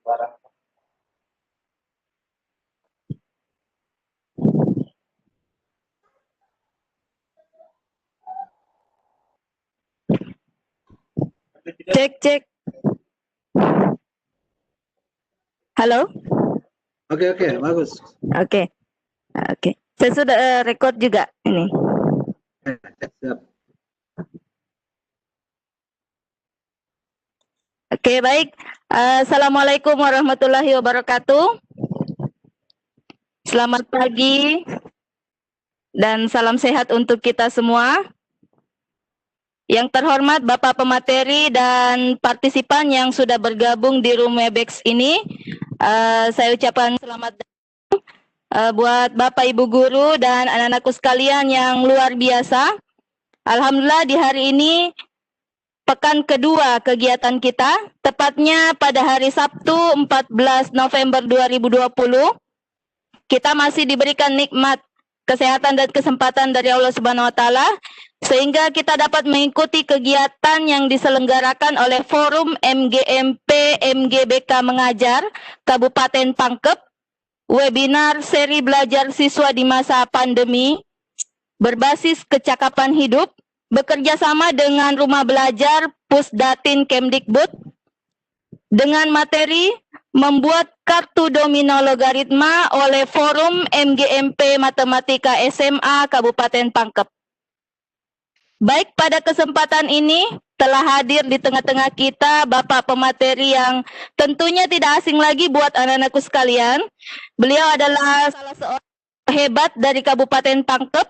Cek, cek. Halo? Oke, bagus. Oke. Saya sudah record juga ini. Siap. Oke, baik. Assalamualaikum warahmatullahi wabarakatuh. Selamat pagi dan salam sehat untuk kita semua. Yang terhormat Bapak Pemateri dan partisipan yang sudah bergabung di room Webex ini, saya ucapkan selamat datang buat Bapak Ibu Guru dan anak-anakku sekalian yang luar biasa. Alhamdulillah di hari ini pekan kedua kegiatan kita, tepatnya pada hari Sabtu 14 November 2020, kita masih diberikan nikmat kesehatan dan kesempatan dari Allah Subhanahu wa taala sehingga kita dapat mengikuti kegiatan yang diselenggarakan oleh Forum MGMP MGBK Mengajar Kabupaten Pangkep, webinar seri belajar siswa di masa pandemi berbasis kecakapan hidup, bekerja sama dengan Rumah Belajar Pusdatin Kemdikbud dengan materi membuat kartu domino logaritma oleh Forum MGMP Matematika SMA Kabupaten Pangkep. Baik, pada kesempatan ini telah hadir di tengah-tengah kita Bapak Pemateri yang tentunya tidak asing lagi buat anak-anakku sekalian. Beliau adalah salah seorang hebat dari Kabupaten Pangkep.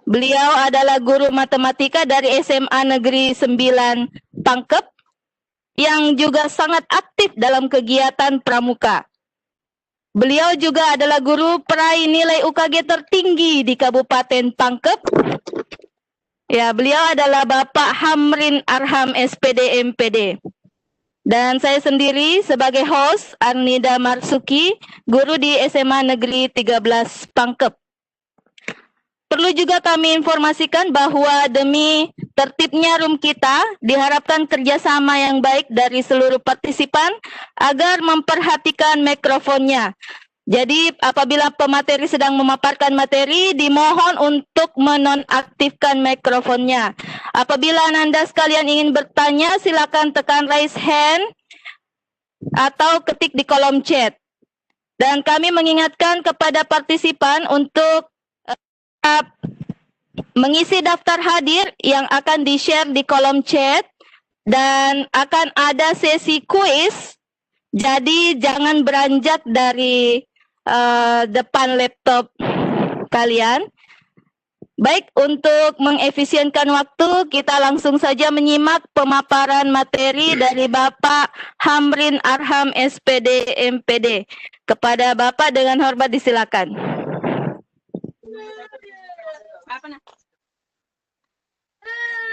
Beliau adalah guru matematika dari SMA Negeri 9 Pangkep yang juga sangat aktif dalam kegiatan pramuka. Beliau juga adalah guru peraih nilai UKG tertinggi di Kabupaten Pangkep. Ya, beliau adalah Bapak Hamrin Arham SPD MPD. Dan saya sendiri sebagai host Arnida Marsuki, guru di SMA Negeri 13 Pangkep. Perlu juga kami informasikan bahwa demi tertibnya room kita, diharapkan kerjasama yang baik dari seluruh partisipan agar memperhatikan mikrofonnya. Jadi apabila pemateri sedang memaparkan materi, dimohon untuk menonaktifkan mikrofonnya. Apabila Anda sekalian ingin bertanya, silakan tekan raise hand atau ketik di kolom chat. Dan kami mengingatkan kepada partisipan untuk mengisi daftar hadir yang akan di-share di kolom chat dan akan ada sesi kuis. Jadi jangan beranjak dari depan laptop kalian. Baik, untuk mengefisienkan waktu, kita langsung saja menyimak pemaparan materi dari Bapak Hamrin Arham SPD MPD. Kepada Bapak dengan hormat disilakan.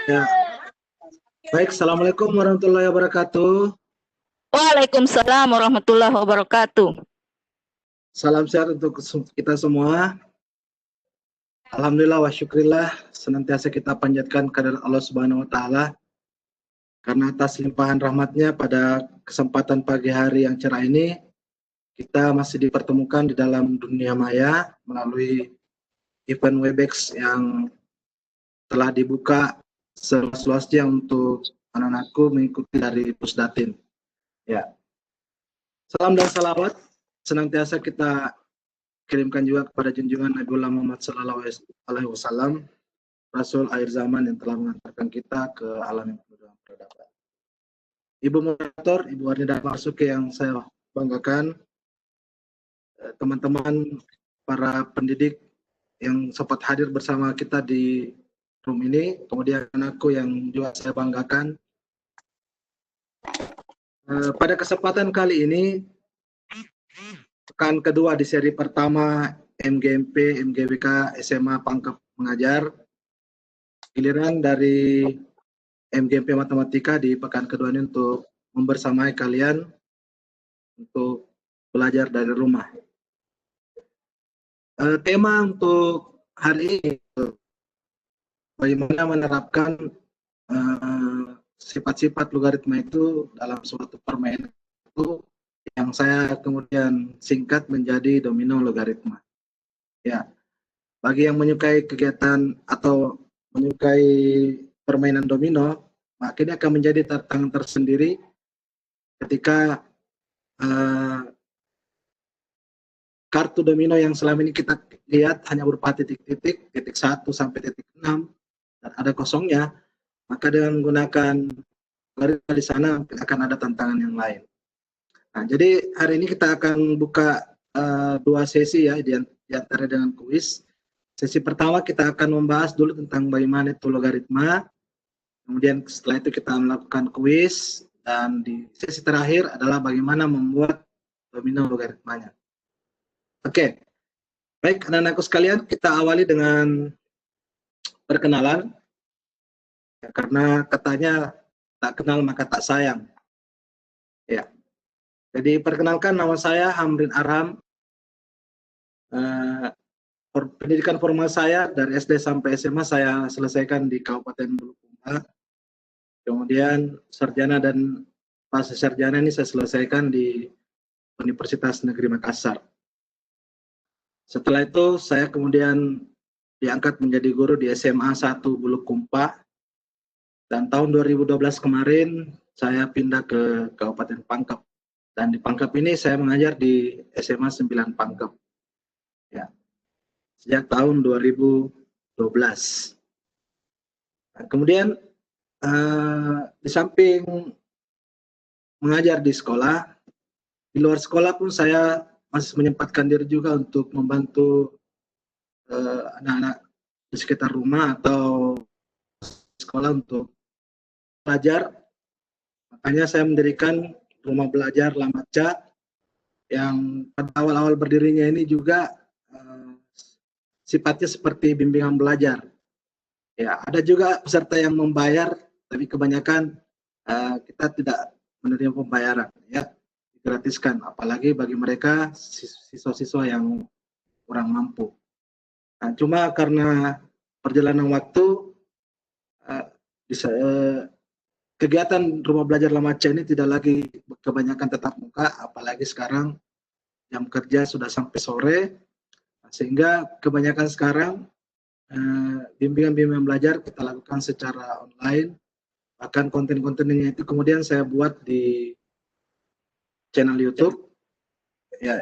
Ya. Baik, Assalamualaikum warahmatullahi wabarakatuh. Waalaikumsalam warahmatullahi wabarakatuh. Salam sehat untuk kita semua. Alhamdulillah wa syukrillah, senantiasa kita panjatkan kehadirat Allah Subhanahu wa taala karena atas limpahan rahmatnya pada kesempatan pagi hari yang cerah ini kita masih dipertemukan di dalam dunia maya melalui event Webex yang telah dibuka seluas-luasnya untuk anak-anakku mengikuti dari Pusdatin. Ya. Salam dan salawat senantiasa kita kirimkan juga kepada junjungan Nabi Muhammad SAW, Rasul akhir zaman yang telah mengantarkan kita ke alam yang penuh dengan peradaban. Ibu moderator, Ibu Arnida Marsuki yang saya banggakan, teman-teman para pendidik yang sempat hadir bersama kita di room ini, kemudian anakku yang juga saya banggakan. Pada kesempatan kali ini, pekan kedua di seri pertama MGMP MGBK SMA Pangkep Mengajar, giliran dari MGMP Matematika di pekan kedua ini untuk membersamai kalian untuk belajar dari rumah. Tema untuk hari ini, bagaimana menerapkan sifat-sifat logaritma itu dalam suatu permainan itu yang yang saya kemudian singkat menjadi domino logaritma. Ya, bagi yang menyukai kegiatan atau menyukai permainan domino, maka ini akan menjadi tantangan tersendiri ketika kartu domino yang selama ini kita lihat hanya berupa titik-titik, titik 1 sampai titik 6, dan ada kosongnya, maka dengan menggunakan logaritma di sana akan ada tantangan yang lain. Nah, jadi hari ini kita akan buka 2 sesi ya, di antara dengan kuis. Sesi pertama kita akan membahas dulu tentang bagaimana itu logaritma, kemudian setelah itu kita melakukan kuis, dan di sesi terakhir adalah bagaimana membuat domino logaritmanya. Oke, baik anak-anakku sekalian, kita awali dengan perkenalan, ya, karena katanya tak kenal maka tak sayang. Ya, jadi perkenalkan, nama saya Hamrin Arham. Pendidikan formal saya dari SD sampai SMA saya selesaikan di Kabupaten Bulukumba. Kemudian sarjana dan pasca sarjana ini saya selesaikan di Universitas Negeri Makassar. Setelah itu saya kemudian diangkat menjadi guru di SMA 1 Bulukumba, dan tahun 2012 kemarin saya pindah ke Kabupaten Pangkep, dan di Pangkep ini saya mengajar di SMA 9 Pangkep, ya, sejak tahun 2012. Nah, kemudian di samping mengajar di sekolah, di luar sekolah pun saya masih menyempatkan diri juga untuk membantu anak-anak di sekitar rumah atau sekolah untuk belajar. Makanya saya mendirikan rumah belajar Lamaca yang pada awal-awal berdirinya ini juga sifatnya seperti bimbingan belajar. Ya, ada juga peserta yang membayar, tapi kebanyakan kita tidak menerima pembayaran, ya, digratiskan, apalagi bagi mereka siswa-siswa yang kurang mampu. Nah, cuma karena perjalanan waktu, kegiatan rumah belajar Lamaca ini tidak lagi kebanyakan tetap muka, apalagi sekarang jam kerja sudah sampai sore, sehingga kebanyakan sekarang bimbingan belajar kita lakukan secara online. Bahkan konten-kontennya itu kemudian saya buat di channel YouTube. Ya,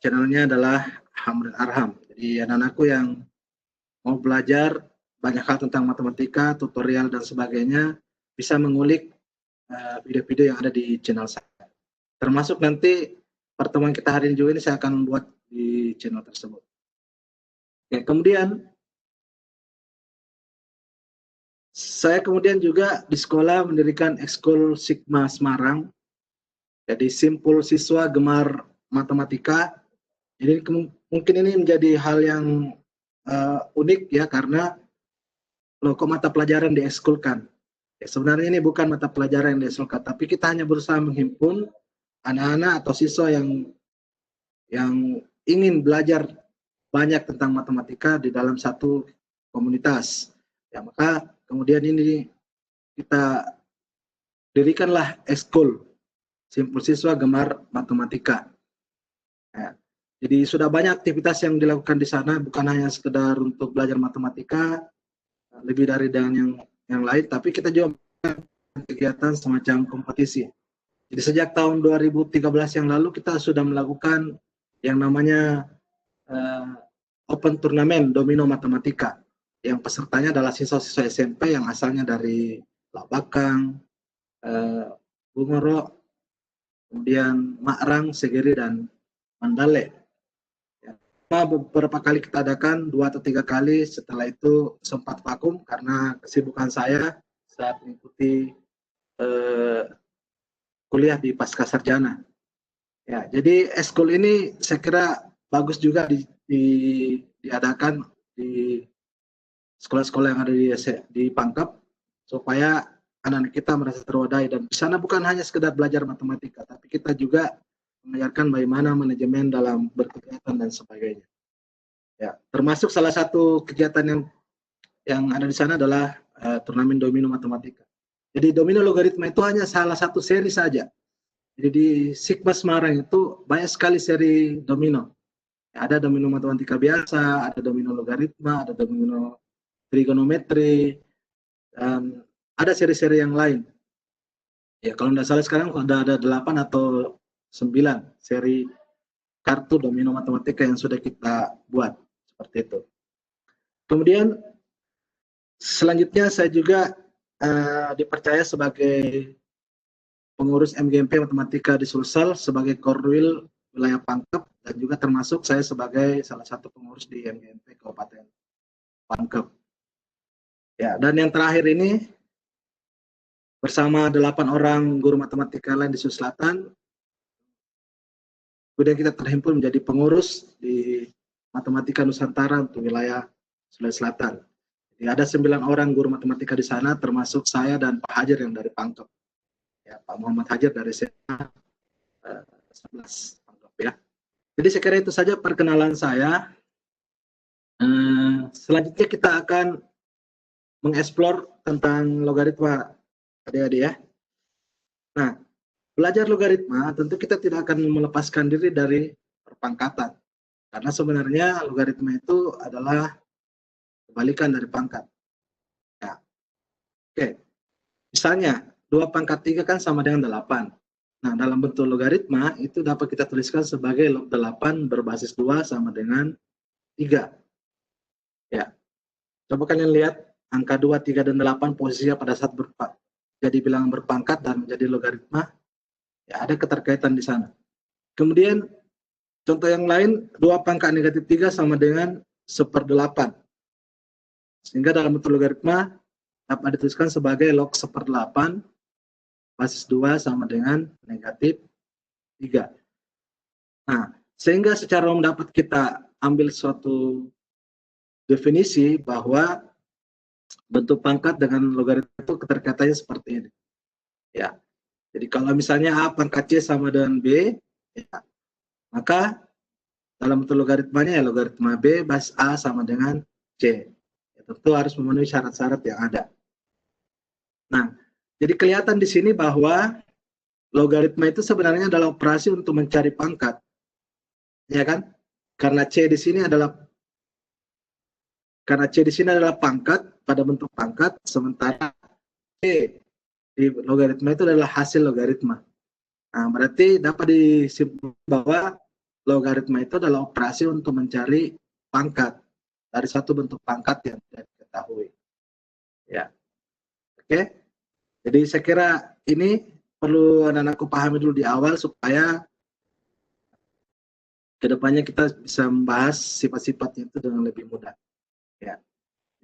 channelnya adalah Hamrin Arham. Jadi anak-anakku yang mau belajar banyak hal tentang matematika, tutorial dan sebagainya, bisa mengulik video-video yang ada di channel saya. Termasuk nanti pertemuan kita hari ini juga ini saya akan membuat di channel tersebut. Oke, kemudian saya kemudian juga di sekolah mendirikan Ekskul Sigma Semarang. Jadi simpul siswa gemar matematika. Jadi mungkin ini menjadi hal yang unik ya, karena loh kok mata pelajaran diekskulkan. Ya, sebenarnya ini bukan mata pelajaran yang diekskulkan, tapi kita hanya berusaha menghimpun anak-anak atau siswa yang ingin belajar banyak tentang matematika di dalam satu komunitas. Ya, maka kemudian ini kita dirikanlah ekskul simpul siswa gemar matematika. Ya, jadi sudah banyak aktivitas yang dilakukan di sana, bukan hanya sekedar untuk belajar matematika, lebih dari dengan yang lain, tapi kita juga kegiatan semacam kompetisi. Jadi sejak tahun 2013 yang lalu kita sudah melakukan yang namanya Open Turnamen Domino Matematika, yang pesertanya adalah siswa-siswa SMP yang asalnya dari Labakang, Bungoro, kemudian Makrang, Segiri, dan Mandale. Ya, beberapa kali kita adakan 2 atau 3 kali, setelah itu sempat vakum karena kesibukan saya saat mengikuti kuliah di pasca sarjana. Ya, jadi ekskul ini saya kira bagus juga diadakan di sekolah-sekolah yang ada di Pangkep, supaya anak-anak kita merasa terwadai, dan di sana bukan hanya sekedar belajar matematika, tapi kita juga mengajarkan bagaimana manajemen dalam berkegiatan dan sebagainya. Ya, termasuk salah satu kegiatan yang ada di sana adalah turnamen domino matematika. Jadi domino logaritma itu hanya salah satu seri saja. Jadi di Sigma Semarang itu banyak sekali seri domino. Ada domino matematika biasa, ada domino logaritma, ada domino trigonometri, dan ada seri-seri yang lain. Ya, kalau tidak salah sekarang ada 8 atau 9 seri kartu domino matematika yang sudah kita buat seperti itu. Kemudian selanjutnya saya juga dipercaya sebagai pengurus MGMP Matematika di Sulsel sebagai Korwil wilayah Pangkep, dan juga termasuk saya sebagai salah satu pengurus di MGMP Kabupaten Pangkep. Ya, dan yang terakhir ini bersama 8 orang guru matematika lain di Sulawesi Selatan, kemudian kita terhimpun menjadi pengurus di Matematika Nusantara untuk wilayah Sulawesi Selatan. Jadi ada 9 orang guru matematika di sana, termasuk saya dan Pak Hajar yang dari Pangkep. Ya, Pak Muhammad Hajar dari SMA 11 Pangkep ya. Jadi saya kira itu saja perkenalan saya. Selanjutnya kita akan mengeksplor tentang logaritma adik-adik ya. Nah, belajar logaritma tentu kita tidak akan melepaskan diri dari perpangkatan. Karena sebenarnya logaritma itu adalah kebalikan dari pangkat. Ya. Oke. Misalnya 2 pangkat 3 kan sama dengan 8. Nah, dalam bentuk logaritma itu dapat kita tuliskan sebagai log 8 berbasis 2 sama dengan 3. Ya. Coba kalian lihat angka 2, 3, dan 8 posisinya pada saat jadi bilangan berpangkat dan menjadi logaritma. Ya, ada keterkaitan di sana. Kemudian contoh yang lain, 2 pangkat negatif 3 sama dengan 1/8. Sehingga dalam bentuk logaritma dapat dituliskan sebagai log 1/8 basis 2 sama dengan negatif 3. Nah, sehingga secara umum dapat kita ambil suatu definisi bahwa bentuk pangkat dengan logaritma itu keterkaitannya seperti ini. Ya. Jadi kalau misalnya A pangkat C sama dengan B, ya, maka dalam bentuk logaritmanya ya logaritma B basis A sama dengan C. Ya, tentu harus memenuhi syarat-syarat yang ada. Nah, jadi kelihatan di sini bahwa logaritma itu sebenarnya adalah operasi untuk mencari pangkat. Ya kan? Karena C di sini adalah pangkat pada bentuk pangkat, sementara C di logaritma itu adalah hasil logaritma. Nah, berarti dapat disimpulkan bahwa logaritma itu adalah operasi untuk mencari pangkat dari satu bentuk pangkat yang tidak diketahui. Ya. Oke. Jadi saya kira ini perlu anak-anakku pahami dulu di awal supaya kedepannya kita bisa membahas sifat-sifatnya itu dengan lebih mudah. Ya.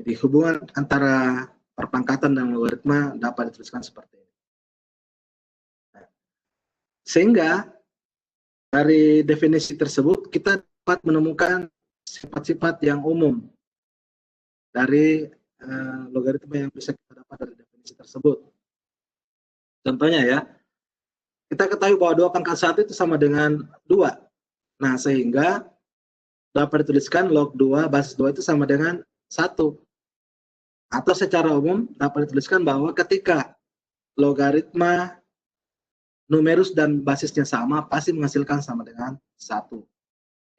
Jadi hubungan antara perpangkatan dan logaritma dapat dituliskan seperti ini. Nah, sehingga dari definisi tersebut kita dapat menemukan sifat-sifat yang umum dari logaritma yang bisa kita dapat dari definisi tersebut. Contohnya ya, kita ketahui bahwa 2 pangkat 1 itu sama dengan 2. Nah, sehingga dapat dituliskan log 2 basis 2 itu sama dengan 1. Atau secara umum dapat dituliskan bahwa ketika logaritma numerus dan basisnya sama, pasti menghasilkan sama dengan 1.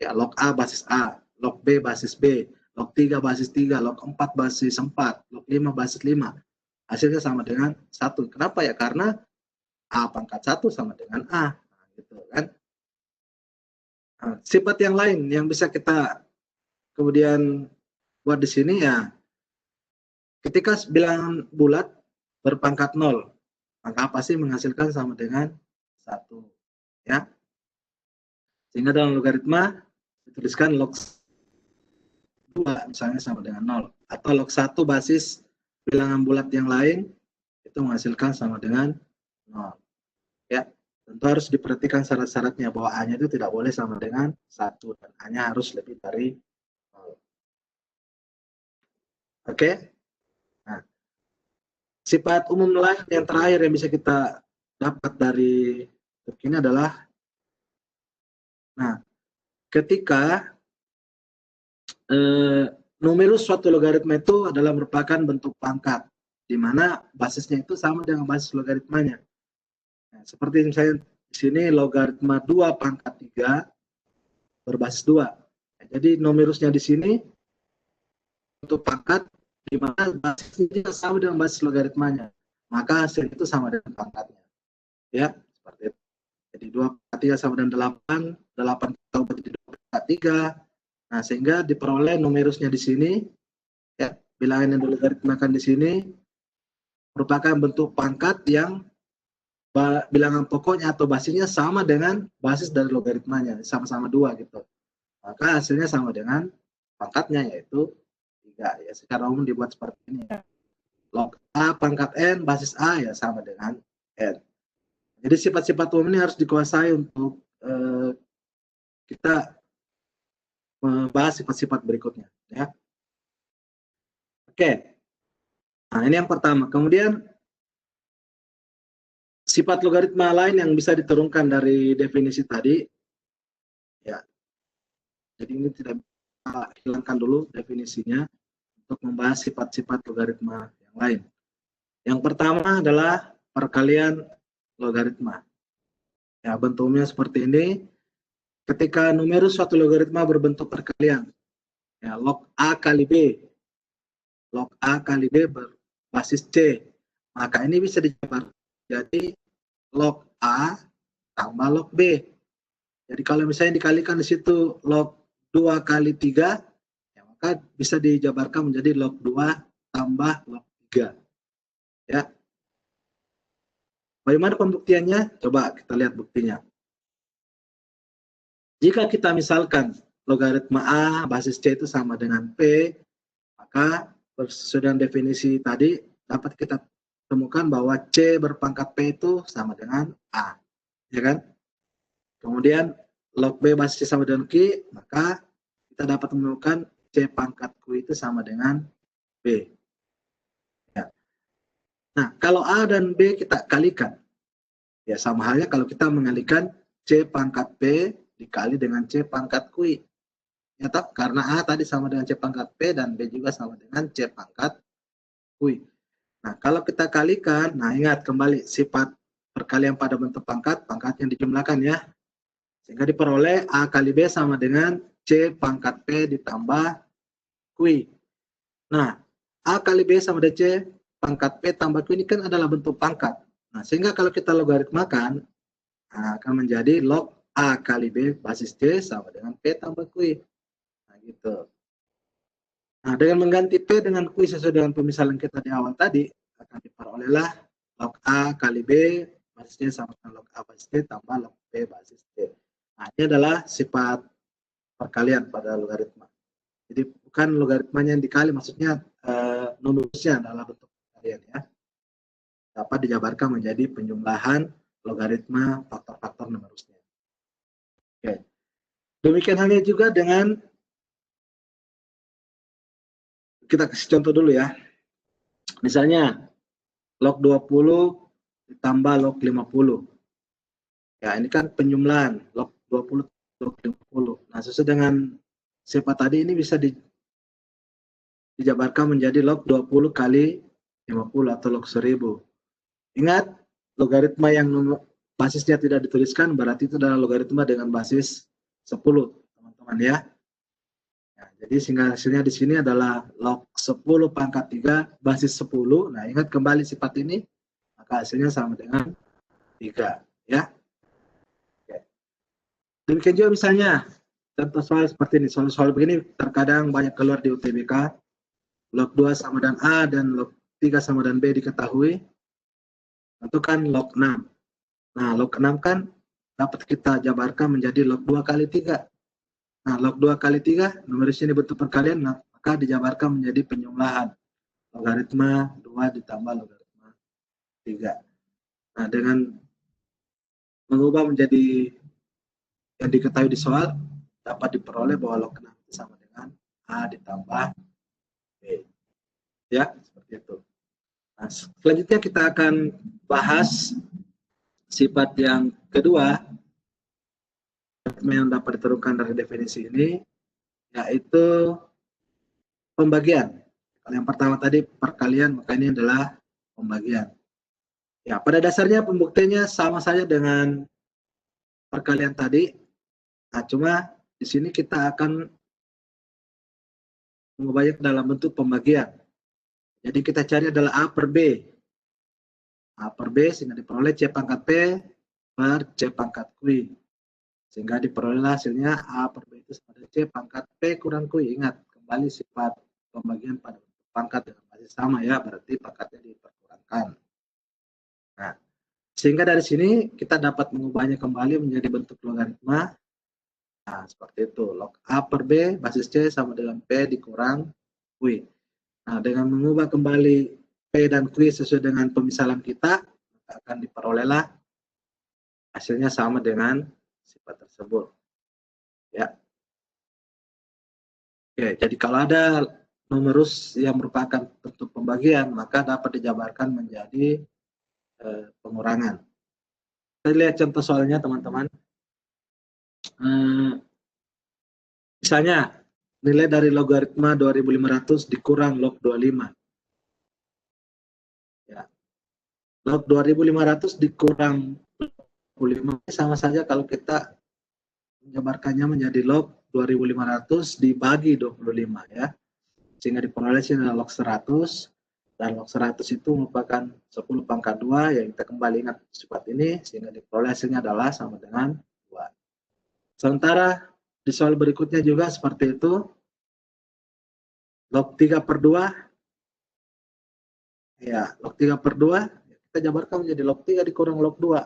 Ya, log A basis A, log B basis B, log 3 basis 3, log 4 basis 4, log 5 basis 5. Hasilnya sama dengan 1. Kenapa ya? Karena A pangkat 1 sama dengan A. Nah, gitu kan. Nah, sifat yang lain yang bisa kita kemudian buat di sini ya, ketika bilangan bulat berpangkat 0, maka pasti menghasilkan sama dengan 1. Ya. Sehingga dalam logaritma dituliskan log 2 misalnya sama dengan 0. Atau log 1 basis bilangan bulat yang lain itu menghasilkan sama dengan 0. Ya, tentu harus diperhatikan syarat-syaratnya bahwa A-nya itu tidak boleh sama dengan 1 dan A-nya harus lebih dari 0. Oke? Nah, sifat umum lain yang terakhir yang bisa kita dapat dari ini adalah, nah, ketika numerus suatu logaritma itu adalah merupakan bentuk pangkat, di mana basisnya itu sama dengan basis logaritmanya. Nah, seperti misalnya di sini logaritma 2 pangkat 3 berbasis 2. Jadi numerusnya di sini untuk pangkat di mana basisnya sama dengan basis logaritmanya. Maka hasil itu sama dengan pangkatnya. Ya, seperti itu. Jadi 2 pangkat 3 sama dengan 8, 8 kita ubah jadi 2 pangkat 3. Nah, sehingga diperoleh numerusnya di sini, ya, bilangan yang dilogaritmakan di sini merupakan bentuk pangkat yang bilangan pokoknya atau basisnya sama dengan basis dari logaritmanya, sama-sama 2 gitu. Maka hasilnya sama dengan pangkatnya, yaitu 3. Ya, secara umum dibuat seperti ini. Log A pangkat N basis A ya sama dengan N. Jadi sifat-sifat umum ini harus dikuasai untuk kita membahas sifat-sifat berikutnya. Ya. Oke. Nah, ini yang pertama. Kemudian sifat logaritma lain yang bisa diturunkan dari definisi tadi. Ya. Jadi ini tidak bisa hilangkan dulu definisinya untuk membahas sifat-sifat logaritma yang lain. Yang pertama adalah perkalian logaritma. Ya, bentuknya seperti ini. Ketika numerus suatu logaritma berbentuk perkalian, ya, log A kali B, log A kali B berbasis C, maka ini bisa dijabar jadi log A tambah log B. Jadi kalau misalnya dikalikan di situ log 2 kali 3, ya, maka bisa dijabarkan menjadi log 2 tambah log 3. Ya. Bagaimana pembuktiannya? Coba kita lihat buktinya. Jika kita misalkan logaritma A basis C itu sama dengan P, maka sesuai dengan definisi tadi dapat kita temukan bahwa C berpangkat P itu sama dengan A. Ya kan? Kemudian log B basis C sama dengan Q, maka kita dapat menemukan C pangkat Q itu sama dengan B. Ya. Nah, kalau A dan B kita kalikan, ya sama halnya kalau kita mengalikan C pangkat P dikali dengan C pangkat Q. Ya, karena A tadi sama dengan C pangkat P dan B juga sama dengan C pangkat Q. Nah, kalau kita kalikan, nah ingat kembali sifat perkalian pada bentuk pangkat, pangkat yang dijumlahkan ya. Sehingga diperoleh A kali B sama dengan C pangkat P ditambah Q. Nah, A kali B sama dengan C pangkat P tambah Q ini kan adalah bentuk pangkat. Nah, sehingga kalau kita logaritmakan, nah, akan menjadi log A kali B basis C sama dengan P tambah Q. Nah, gitu. Nah, dengan mengganti P dengan Q sesuai dengan pemisalan kita di awal tadi, akan diperolehlah log A kali B basis C sama dengan log A basis C tambah log B basis C. Nah, ini adalah sifat perkalian pada logaritma. Jadi bukan logaritmanya yang dikali, maksudnya numerusnya adalah bentuk perkalian ya. Dapat dijabarkan menjadi penjumlahan logaritma faktor-faktor numerusnya. Oke. Demikian halnya juga dengan, kita kasih contoh dulu ya. Misalnya log 20 ditambah log 50. Ya, ini kan penjumlahan log 20 log 50. Nah, sesuai dengan sifat tadi ini bisa dijabarkan menjadi log 20 kali 50 atau log 1000. Ingat, logaritma yang basisnya tidak dituliskan berarti itu adalah logaritma dengan basis 10, teman-teman ya. Nah, jadi sehingga hasilnya di sini adalah log 10 pangkat 3 basis 10. Nah, ingat kembali sifat ini, maka hasilnya sama dengan 3 ya. Oke. Demikian juga misalnya contoh soal seperti ini. Soal-soal begini terkadang banyak keluar di UTBK. Log 2 sama dengan A dan log 3 sama dengan B diketahui. Tentukan log 6. Nah, log 6 kan dapat kita jabarkan menjadi log 2 kali 3. Nah, log 2 kali 3, numerus ini bentuk perkalian, maka dijabarkan menjadi penjumlahan. Logaritma 2 ditambah logaritma 3. Nah, dengan mengubah menjadi yang diketahui di soal, dapat diperoleh bahwa log 6 itu sama dengan A ditambah B. Ya, seperti itu. Nah, selanjutnya kita akan bahas sifat yang kedua yang dapat diturunkan dari definisi ini, yaitu pembagian. Kalau yang pertama tadi perkalian, maka ini adalah pembagian. Ya, pada dasarnya pembuktiannya sama saja dengan perkalian tadi. Nah, cuma di sini kita akan mengubahnya dalam bentuk pembagian. Jadi kita cari adalah A per B. A per B sehingga diperoleh C pangkat P per C pangkat Q. Sehingga diperoleh hasilnya A per B itu sama dengan C pangkat P kurang Q. Ingat, kembali sifat pembagian pada pangkat dengan basis sama ya, berarti pangkatnya diperkurangkan. Nah, sehingga dari sini kita dapat mengubahnya kembali menjadi bentuk logaritma. Nah, seperti itu. Log A per B basis C sama dengan P dikurang Q. Nah, dengan mengubah kembali P dan Q sesuai dengan pemisalan kita, akan diperolehlah hasilnya sama dengan sifat tersebut. Ya. Oke, jadi kalau ada numerus yang merupakan bentuk pembagian, maka dapat dijabarkan menjadi pengurangan. Kita lihat contoh soalnya, teman-teman. Misalnya, nilai dari logaritma 2500 dikurang log 25. Ya. Log 2500 dikurang 25 sama saja kalau kita menjabarkannya menjadi log 2500 dibagi 25 ya. Sehingga diperoleh adalah log 100. Dan log 100 itu merupakan 10 pangkat 2, yang kita kembali ingat sifat ini, sehingga diperoleh hasilnya adalah sama dengan 2. Sementara di soal berikutnya juga seperti itu, log 3 per 2, ya log 3 per 2, kita jabarkan menjadi log 3 dikurang log 2.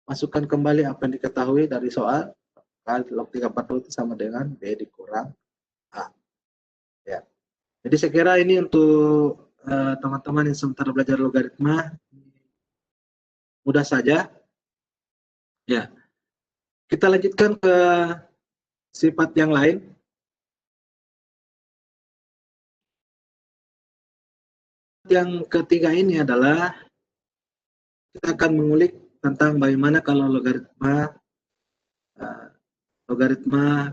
Masukkan kembali apa yang diketahui dari soal, log 3 per 2 itu sama dengan B dikurang A. Ya. Jadi saya kira ini untuk teman-teman yang sementara belajar logaritma mudah saja. Ya, kita lanjutkan ke sifat yang lain. Yang ketiga ini adalah kita akan mengulik tentang bagaimana kalau logaritma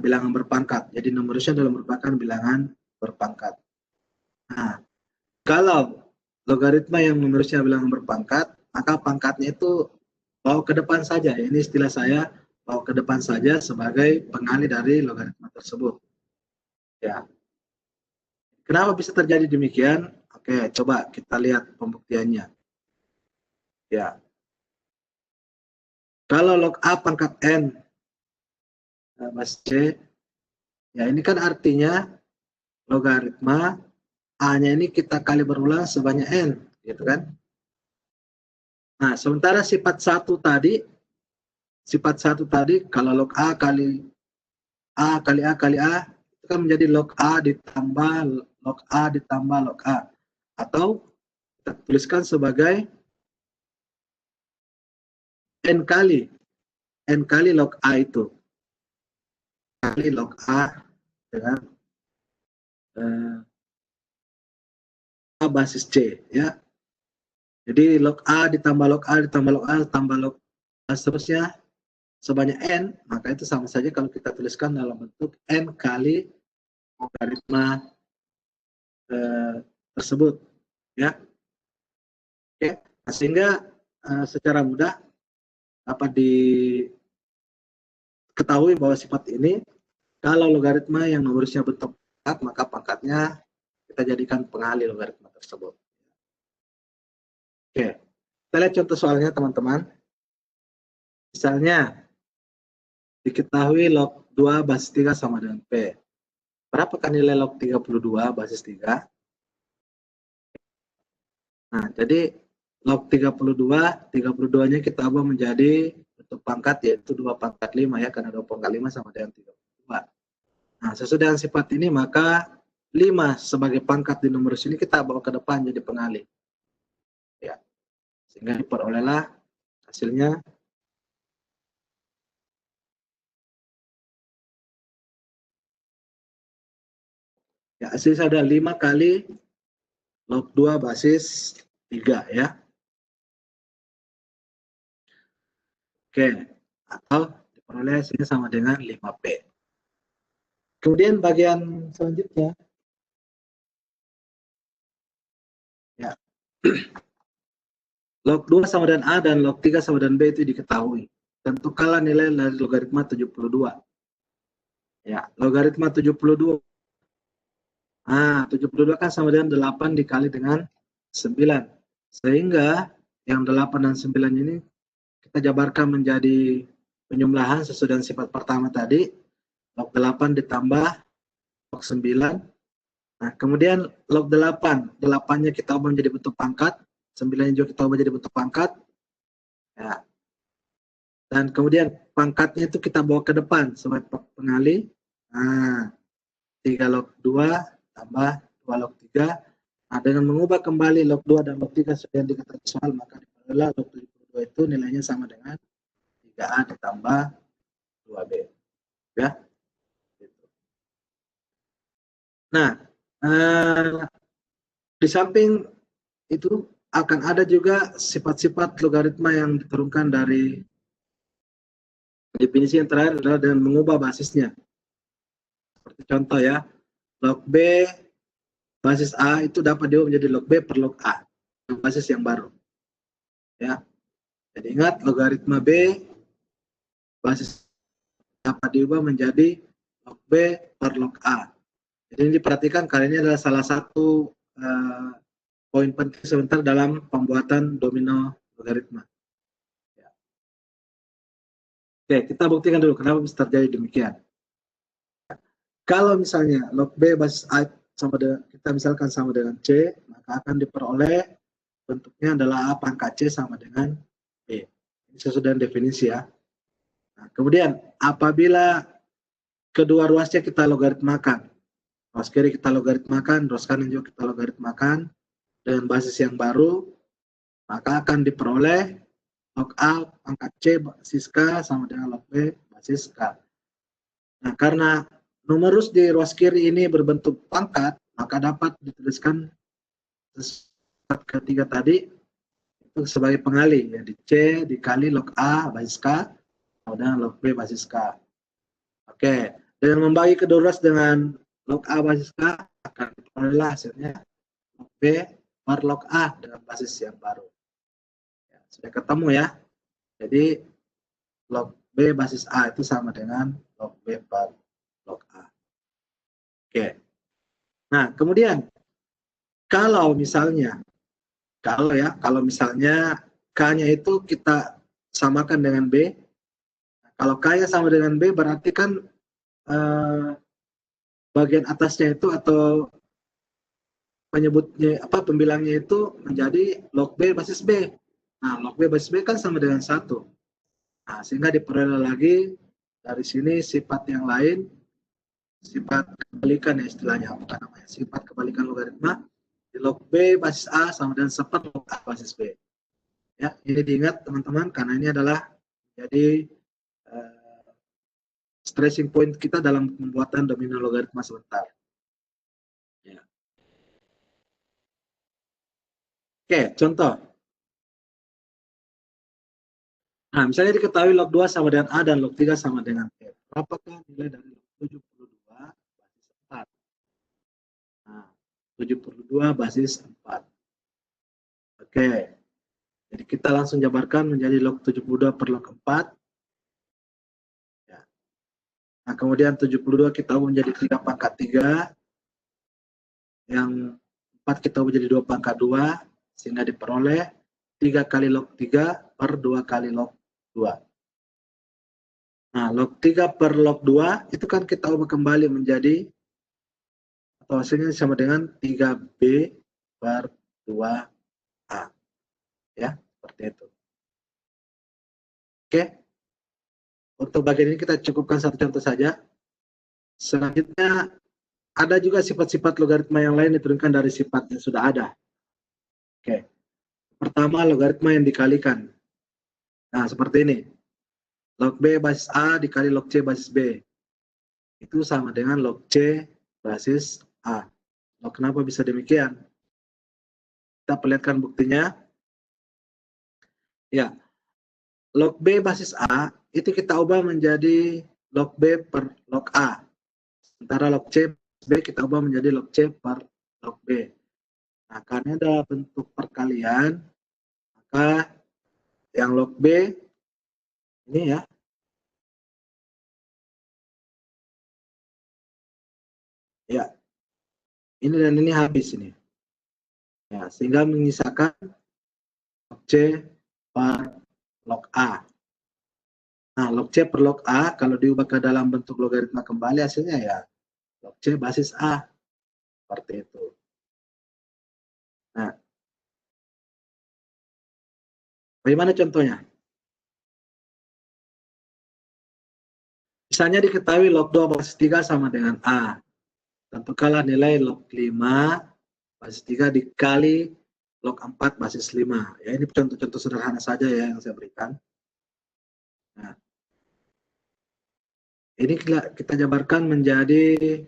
bilangan berpangkat. Jadi numerusnya adalah merupakan bilangan berpangkat. Nah, kalau logaritma yang numerusnya bilangan berpangkat, maka pangkatnya itu bawa ke depan saja. Ini istilah saya, bawa ke depan saja sebagai pengali dari logaritma tersebut. Ya. Kenapa bisa terjadi demikian? Oke, coba kita lihat pembuktiannya. Ya. Kalau log A pangkat N basis C, ya ini kan artinya logaritma A-nya ini kita kali berulang sebanyak N, gitu kan? Nah, sementara sifat satu tadi kalau log A kali A kali A kali A, itu kan menjadi log A ditambah log A ditambah log A. Atau kita tuliskan sebagai N kali log A itu. Kali log A dengan A basis C, ya. Jadi log A ditambah log A ditambah log A tambah log A seterusnya sebanyak N, maka itu sama saja kalau kita tuliskan dalam bentuk N kali logaritma tersebut, ya. Oke, nah, sehingga secara mudah dapat diketahui bahwa sifat ini kalau logaritma yang numerusnya bentuk pangkat, maka pangkatnya kita jadikan pengali logaritma tersebut. Oke, kita lihat contoh soalnya, teman-teman. Misalnya diketahui log 2 basis 3 sama dengan P. Berapakah nilai log 32 basis 3? Nah, jadi log 32-nya kita ubah menjadi bentuk pangkat, yaitu 2 pangkat 5 ya, karena 2 pangkat 5 sama dengan 32. Nah, sesuai dengan sifat ini, maka 5 sebagai pangkat di numerus ini kita bawa ke depan jadi pengali. Ya. Sehingga diperolehlah hasilnya ya, hasilnya ada 5 kali log 2 basis 3 ya. Oke, atau diperoleh hasilnya sama dengan 5P. Kemudian bagian selanjutnya, ya, log 2 sama dengan A dan log 3 sama dengan B itu diketahui. tentukanlah nilai dari logaritma 72. Ya, logaritma 72. 72 kan sama dengan 8 dikali dengan 9. Sehingga yang 8 dan 9 ini kita jabarkan menjadi penjumlahan sesuai dengan sifat pertama tadi. Log 8 ditambah log 9. Nah, kemudian log 8. 8-nya kita ubah menjadi bentuk pangkat. 9-nya juga kita ubah menjadi bentuk pangkat. Ya. Dan kemudian pangkatnya itu kita bawa ke depan sebagai pengali. Nah, 3 log 2 tambah 2 log 3. Nah, dengan mengubah kembali log 2 dan log 3 sesuai yang dikatakan soal, maka diperoleh log 72 itu nilainya sama dengan 3A ditambah 2B. Ya. Nah, di samping itu akan ada juga sifat-sifat logaritma yang diturunkan dari definisi yang terakhir adalah dengan mengubah basisnya. Seperti contoh ya, log B basis A itu dapat diubah menjadi log B per log A, basis yang baru. Ya. Jadi ingat, logaritma B basis dapat diubah menjadi log B per log A. Jadi ini diperhatikan, kali ini adalah salah satu poin penting sebentar dalam pembuatan domino logaritma. Ya. Oke, kita buktikan dulu kenapa bisa terjadi demikian. Kalau misalnya log B basis A sama dengan, kita misalkan sama dengan C, maka akan diperoleh bentuknya adalah A pangkat C sama dengan B. Ini sesuai dengan definisi ya. Nah, kemudian apabila kedua ruasnya kita logaritmakan, ruas kiri kita logaritmakan, ruas kanan juga kita logaritmakan dengan basis yang baru, maka akan diperoleh log A pangkat C basis K sama dengan log B basis K. Nah, karena numerus di ruas kiri ini berbentuk pangkat, maka dapat dituliskan sifat ketiga tadi itu sebagai pengali, ya, di C dikali log A basis K sama dengan log B basis K. Oke, dengan membagi kedua ruas dengan log A basis K akan diperoleh hasilnya log B per log A dengan basis yang baru. Ya, sudah ketemu ya. Jadi log B basis A itu sama dengan log B per log A. Oke. Nah, kemudian kalau misalnya K-nya itu kita samakan dengan B. Kalau K-nya sama dengan B berarti kan bagian atasnya itu atau pembilangnya itu menjadi log B basis B. Nah, log B basis B kan sama dengan 1. Nah, sehingga diperoleh lagi dari sini sifat yang lain, sifat kebalikan ya istilahnya, apa namanya, sifat kebalikan logaritma. Di log B basis A sama dengan seper log A basis B. Ya, ini diingat teman-teman karena ini adalah jadi stressing point kita dalam pembuatan domino logaritma sebentar. Ya. Oke, contoh. Nah, misalnya diketahui log 2 sama dengan A dan log 3 sama dengan B. Berapakah nilai dari log 72 basis 4? Nah, 72 basis 4. Oke. Jadi kita langsung jabarkan menjadi log 72 per log 4. Ya. Nah, kemudian 72 kita ubah menjadi 3 pangkat 3. Yang 4 kita ubah menjadi 2 pangkat 2. Sehingga diperoleh 3 kali log 3 per 2 kali log 2. Nah, log 3 per log 2 itu kan kita ubah kembali menjadi, atau hasilnya sama dengan 3B per 2A. Ya, seperti itu. Oke. Untuk bagian ini kita cukupkan satu contoh saja. Selanjutnya, ada juga sifat-sifat logaritma yang lain diturunkan dari sifat yang sudah ada. Oke. Pertama, logaritma yang dikalikan. Nah, seperti ini. Log B basis A dikali log C basis B. Itu sama dengan log C basis A. Loh, kenapa bisa demikian? Kita perlihatkan buktinya. Ya, log B basis A itu kita ubah menjadi log B per log A. Sementara log C basis B kita ubah menjadi log C per log B. Nah, karena ada bentuk perkalian, maka yang log B Ini ya. Ya, ini dan ini habis ini. Ya, sehingga menyisakan log C per log A. Nah, log C per log A kalau diubah ke dalam bentuk logaritma kembali hasilnya ya log C basis A. Seperti itu. Nah, bagaimana contohnya? Misalnya diketahui log 2 basis 3 sama dengan A. Tentukanlah nilai log 5 basis 3 dikali log 4 basis 5. Ya, ini contoh-contoh sederhana saja ya yang saya berikan. Nah, ini kita jabarkan menjadi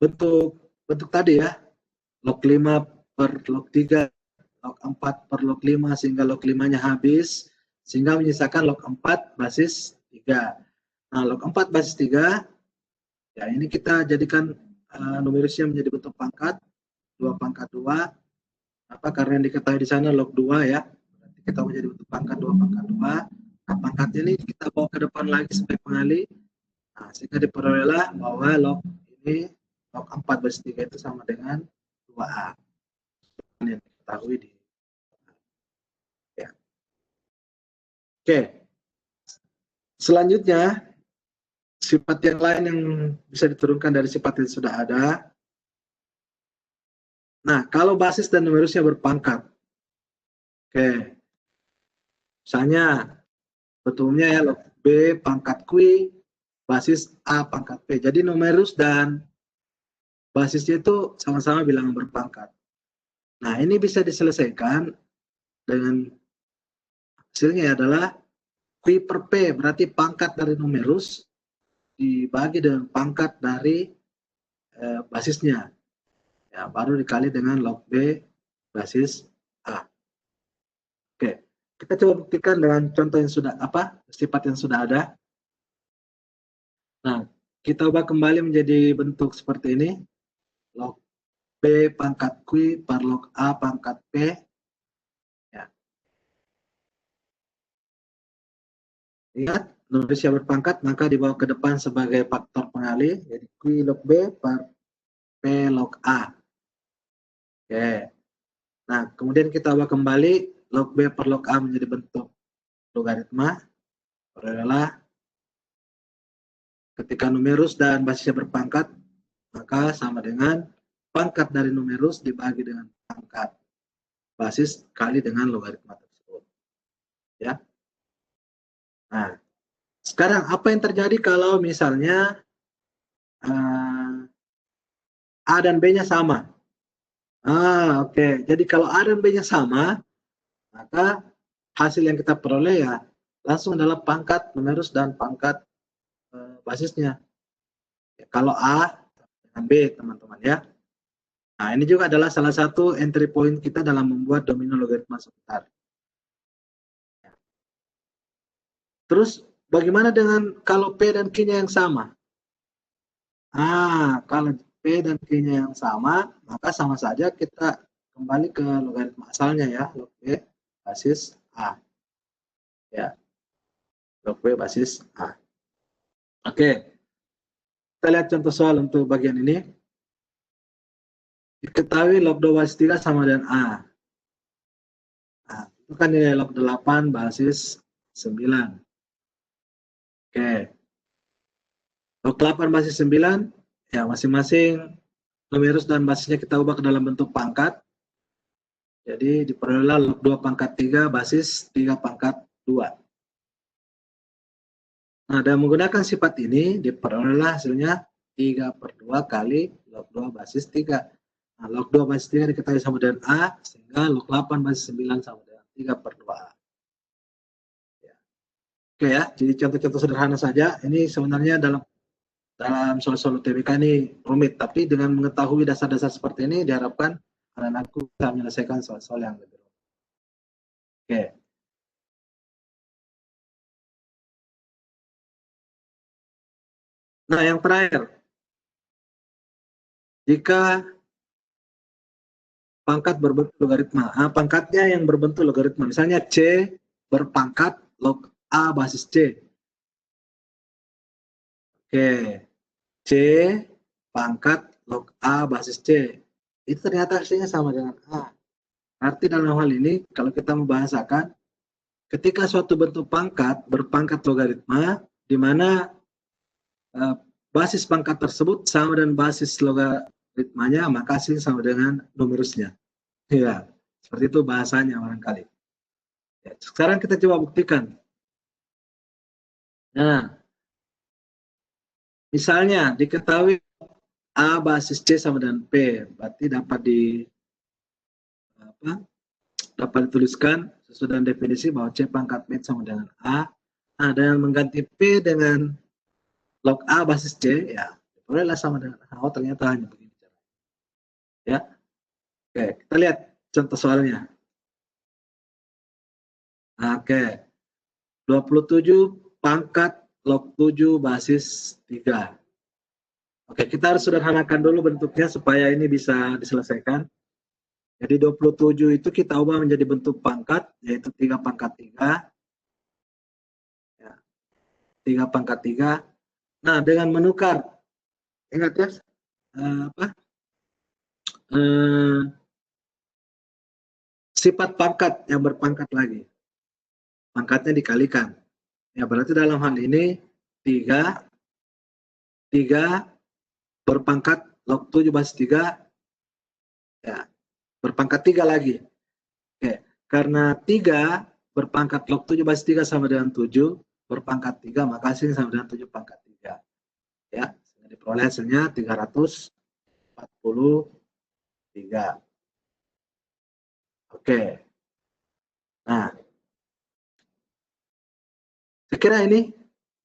bentuk tadi ya. Log 5 per log 3, log 4 per log 5 sehingga log 5-nya habis, sehingga menyisakan log 4 basis 3. Nah, log 4 basis 3, ya ini kita jadikan numerisnya menjadi bentuk pangkat, 2 pangkat 2, karena yang diketahui di sana log 2 ya, berarti kita menjadi bentuk pangkat 2 pangkat 2. Nah, pangkatnya ini kita bawa ke depan lagi sebagai pengali, nah, sehingga diperolehlah bahwa log 4 basis 3 itu sama dengan 2A. Yang diketahui di ya. Oke. Selanjutnya, sifat yang lain yang bisa diturunkan dari sifat yang sudah ada. Nah, kalau basis dan numerusnya berpangkat. Oke. Misalnya, betulnya ya log B pangkat Q, basis A pangkat P. Jadi numerus dan basisnya itu sama-sama bilangan berpangkat. Nah, ini bisa diselesaikan dengan hasilnya adalah Q per P, berarti pangkat dari numerus dibagi dengan pangkat dari basisnya. Ya, baru dikali dengan log B basis A. Oke, kita coba buktikan dengan contoh yang sudah sifat yang sudah ada. Nah, kita ubah kembali menjadi bentuk seperti ini. Log B pangkat Q per log A pangkat P. Ya. Ingat, numerisnya berpangkat, maka dibawa ke depan sebagai faktor pengali. Jadi Q log B per P log A. Oke. Nah, kemudian kita ubah kembali log B per log A menjadi bentuk logaritma. Adalah ketika numerus dan basisnya berpangkat, maka sama dengan pangkat dari numerus dibagi dengan pangkat basis kali dengan logaritma tersebut. Ya. Nah, sekarang apa yang terjadi kalau misalnya A dan B-nya sama? Oke. Jadi kalau A dan B-nya sama, maka hasil yang kita peroleh ya langsung adalah pangkat numerus dan pangkat basisnya. Ya, kalau A dengan B, teman-teman ya. Nah, ini juga adalah salah satu entry point kita dalam membuat domino logaritma sebentar. Terus bagaimana dengan kalau P dan Q-nya yang sama? Kalau P dan Q-nya yang sama, maka sama saja kita kembali ke logaritma asalnya ya, log P basis A. Ya, log P basis A. Oke, kita lihat contoh soal untuk bagian ini. Diketahui log 2 basis 3 sama dengan A. Nah, itu kan nilai log 8 basis 9. Oke. Log 8 basis 9, ya masing-masing numerus dan basisnya kita ubah ke dalam bentuk pangkat. Jadi diperolehlah log 2 pangkat 3 basis 3 pangkat 2. Nah, dengan menggunakan sifat ini diperolehlah hasilnya 3 per 2 kali log 2 basis 3. Nah, log 2 basis 3 diketahui sama dengan A, sehingga log 8 basis 9 sama dengan 3 per 2A. Ya. Oke ya, jadi contoh-contoh sederhana saja. Ini sebenarnya dalam soal-soal UTBK ini rumit, tapi dengan mengetahui dasar-dasar seperti ini diharapkan anak-anakku bisa menyelesaikan soal-soal yang lebih rumit. Oke. Nah, yang terakhir, jika pangkat berbentuk logaritma. Pangkatnya yang berbentuk logaritma. Misalnya C berpangkat log A basis C. Oke. C pangkat log A basis C. Itu ternyata hasilnya sama dengan A. Arti dalam hal ini, kalau kita membahasakan, ketika suatu bentuk pangkat berpangkat logaritma, di mana basis pangkat tersebut sama dengan basis logaritmanya, maka hasilnya sama dengan numerusnya. Ya, seperti itu bahasanya barangkali. Ya, sekarang kita coba buktikan. Nah, misalnya diketahui A basis C sama dengan P, berarti dapat dituliskan sesuai dengan definisi bahwa C pangkat P sama dengan A. Nah, dengan mengganti P dengan log A basis C, ya bolehlah sama dengan A. Oh, ternyata hanya begini. Ya, oke, kita lihat contoh soalnya. Oke, 27 pangkat log 7 basis 3. Oke, kita harus sederhanakan dulu bentuknya supaya ini bisa diselesaikan. Jadi 27 itu kita ubah menjadi bentuk pangkat, yaitu 3 pangkat 3. Ya, 3 pangkat 3. Nah, dengan menukar, ingat ya, sifat pangkat yang berpangkat lagi. Pangkatnya dikalikan. Ya, berarti dalam hal ini 3 berpangkat log 7 basis 3, ya, berpangkat 3 lagi. Oke, karena 3 berpangkat log 7 basis 3 sama dengan 7, berpangkat 3, maka hasilnya sama dengan 7 pangkat 3. Ya, diperoleh hasilnya 343. Oke. Nah, saya kira ini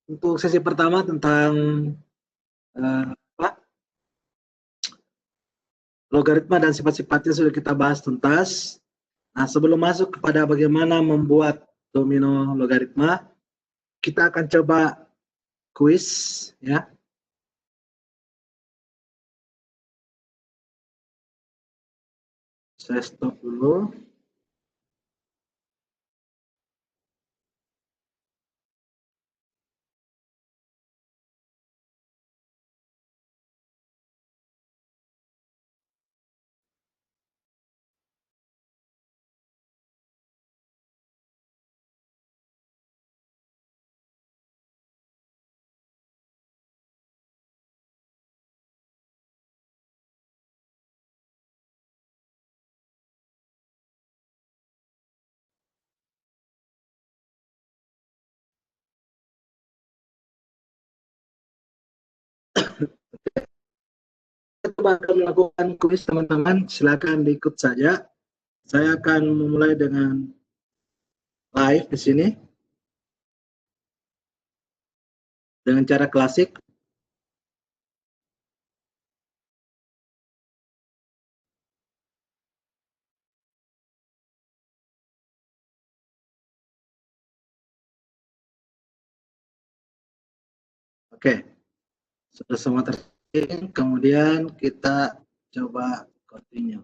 untuk sesi pertama tentang logaritma dan sifat-sifatnya sudah kita bahas tuntas. Nah, sebelum masuk kepada bagaimana membuat domino logaritma, kita akan coba kuis, ya. Saya stop dulu. Kita coba akan melakukan kuis, teman-teman. Silakan diikut saja. Saya akan memulai dengan live di sini dengan cara klasik. Oke, sudah semua tersetting. Kemudian kita coba continue.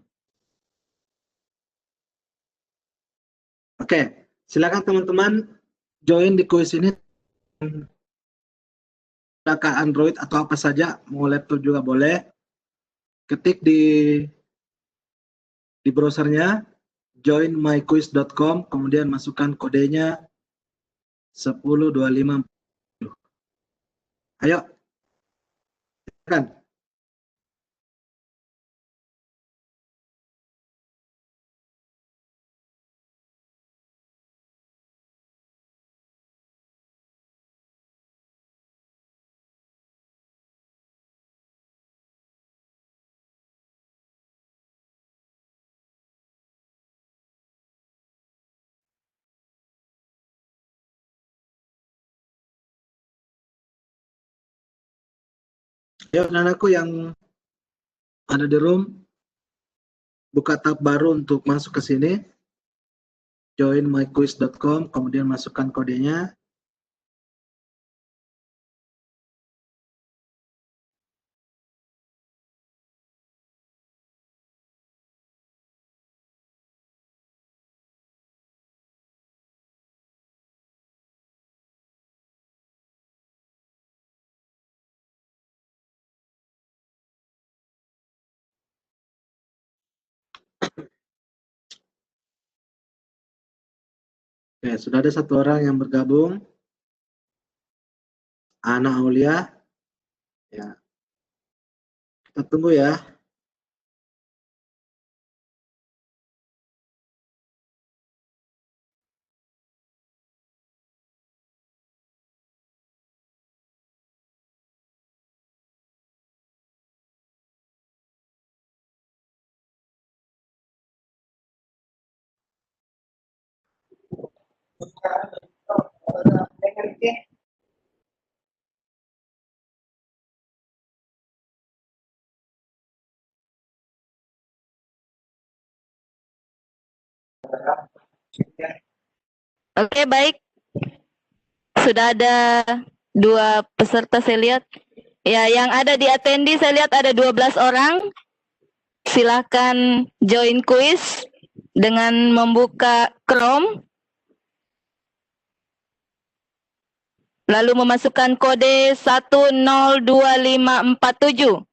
Oke, silakan teman-teman join di kuis ini. Menggunakan Android atau apa saja, mau laptop juga boleh. Ketik di browsernya joinmyquiz.com, kemudian masukkan kodenya 1025. Ayo, silakan. Ayo, anak-anakku yang ada di room, buka tab baru untuk masuk ke sini. Joinmyquiz.com, kemudian masukkan kodenya. Oke, sudah ada satu orang yang bergabung, Ana Aulia. Ya, kita tunggu ya. Oke, baik. Sudah ada 2 peserta saya lihat. Ya, yang ada di attendee saya lihat ada 12 orang. Silakan join kuis dengan membuka Chrome, lalu memasukkan kode 102547.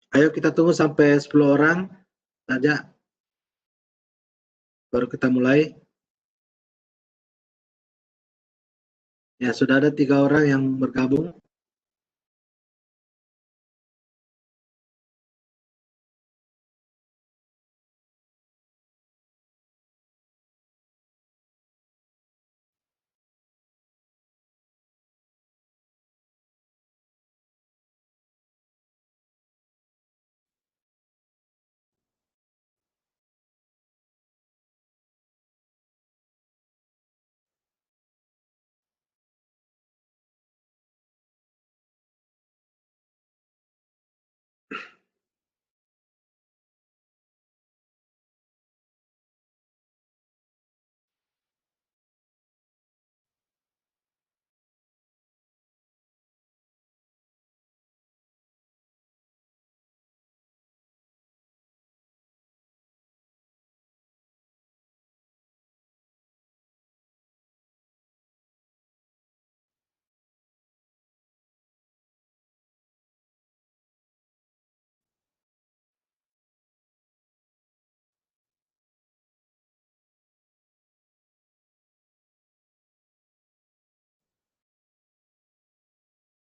Ayo kita tunggu sampai 10 orang saja, baru kita mulai. Ya, sudah ada 3 orang yang bergabung.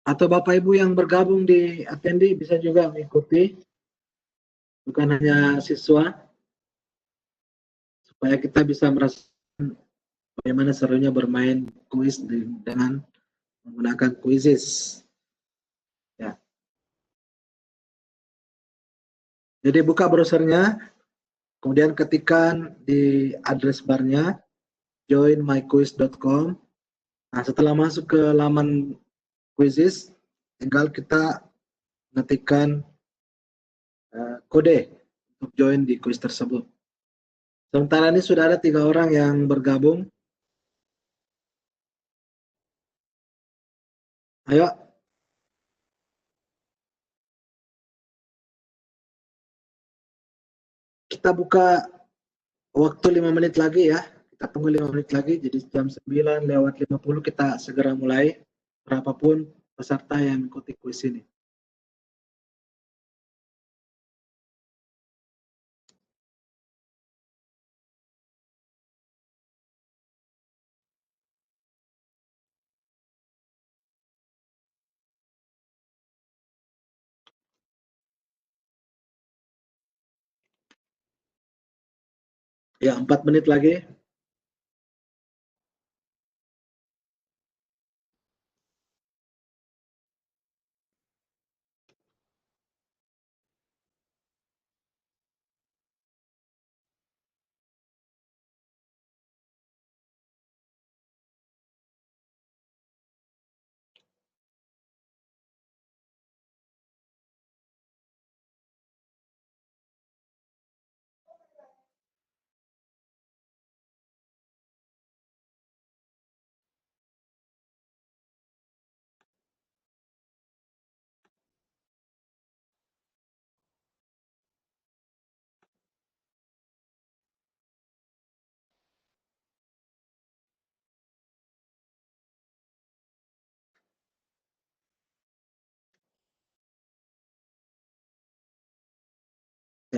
Atau Bapak Ibu yang bergabung di attendee bisa juga mengikuti, bukan hanya siswa, supaya kita bisa merasakan bagaimana serunya bermain kuis dengan menggunakan quizzes. Ya. Jadi buka browsernya, kemudian ketikkan di address barnya joinmyquiz.com. Nah, setelah masuk ke laman quizzes, tinggal kita ngetikkan kode untuk join di quiz tersebut. Sementara ini sudah ada 3 orang yang bergabung. Ayo, kita buka waktu 5 menit lagi ya. Kita tunggu 5 menit lagi, jadi jam 9:50 kita segera mulai. Berapapun peserta yang mengikuti kuis ini. Ya, 4 menit lagi.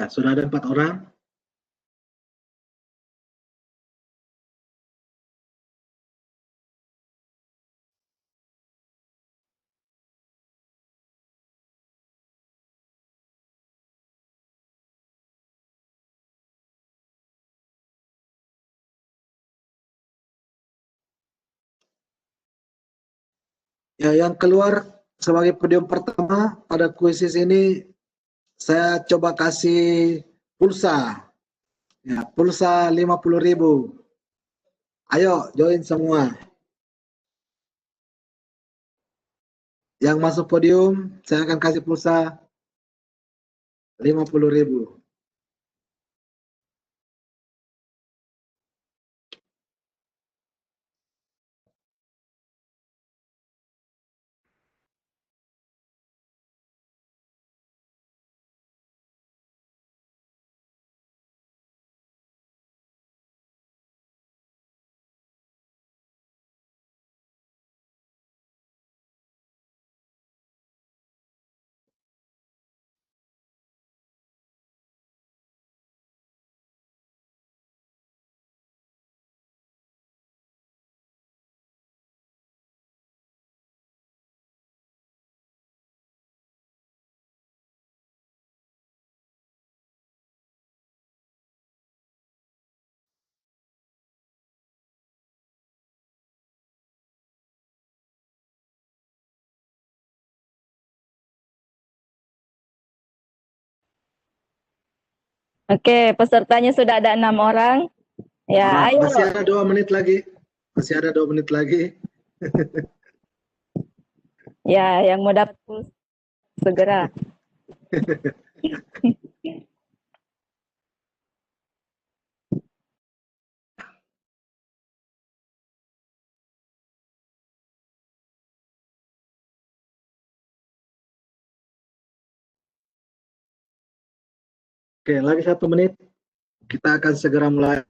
Ya, sudah ada 4 orang. Ya, yang keluar sebagai podium pertama pada kuisis ini saya coba kasih pulsa. Ya, pulsa 50.000. Ayo join semua. Yang masuk podium saya akan kasih pulsa 50.000. Oke, pesertanya sudah ada 6 orang. Ya, ayo. Masih ada 2 menit lagi. Masih ada 2 menit lagi. Ya, yang mau dapat pulsa segera. Oke, lagi 1 menit. Kita akan segera mulai.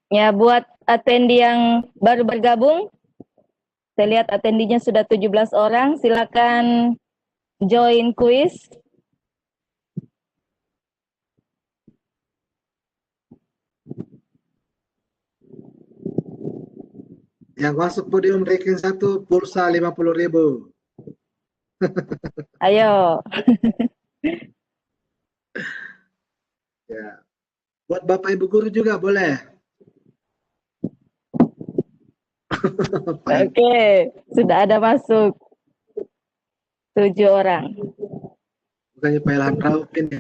Ya, buat attendee yang baru bergabung, saya lihat attendinya sudah 17 orang. Silakan join kuis. Yang masuk podium ranking 1 pulsa 50.000. Ayo. Ya. Buat Bapak Ibu guru juga boleh. Oke, sudah ada masuk 7 orang. Bukannya Pak Ilham Rauf ini.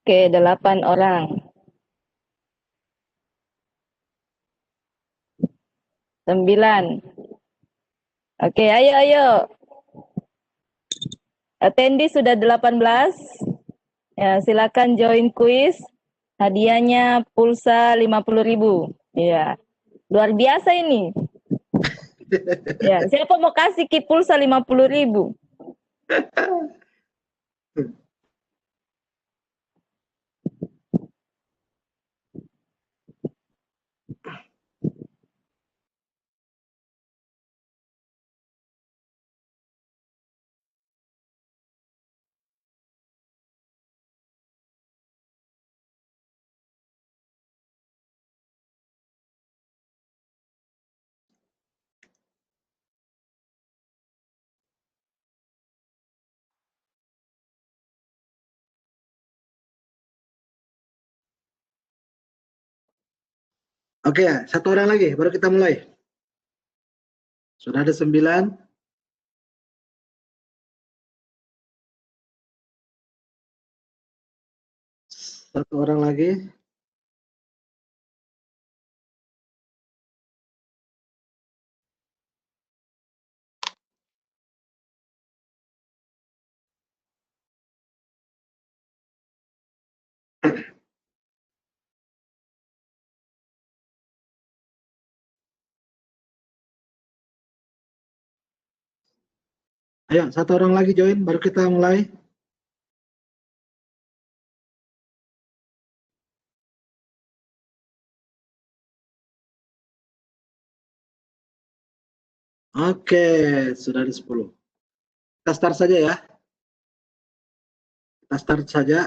Oke, 8 orang. 9. Oke, ayo. Attendee sudah 18. Ya, silakan join kuis. Hadiahnya pulsa 50.000. Ya. Luar biasa ini. Ya, siapa mau kasih ki pulsa 50.000? Oke, satu orang lagi, baru kita mulai. Sudah ada 9. Satu orang lagi. Ayo, satu orang lagi join, baru kita mulai. Oke, sudah ada 10. Kita start saja ya. Kita start saja.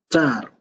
Start.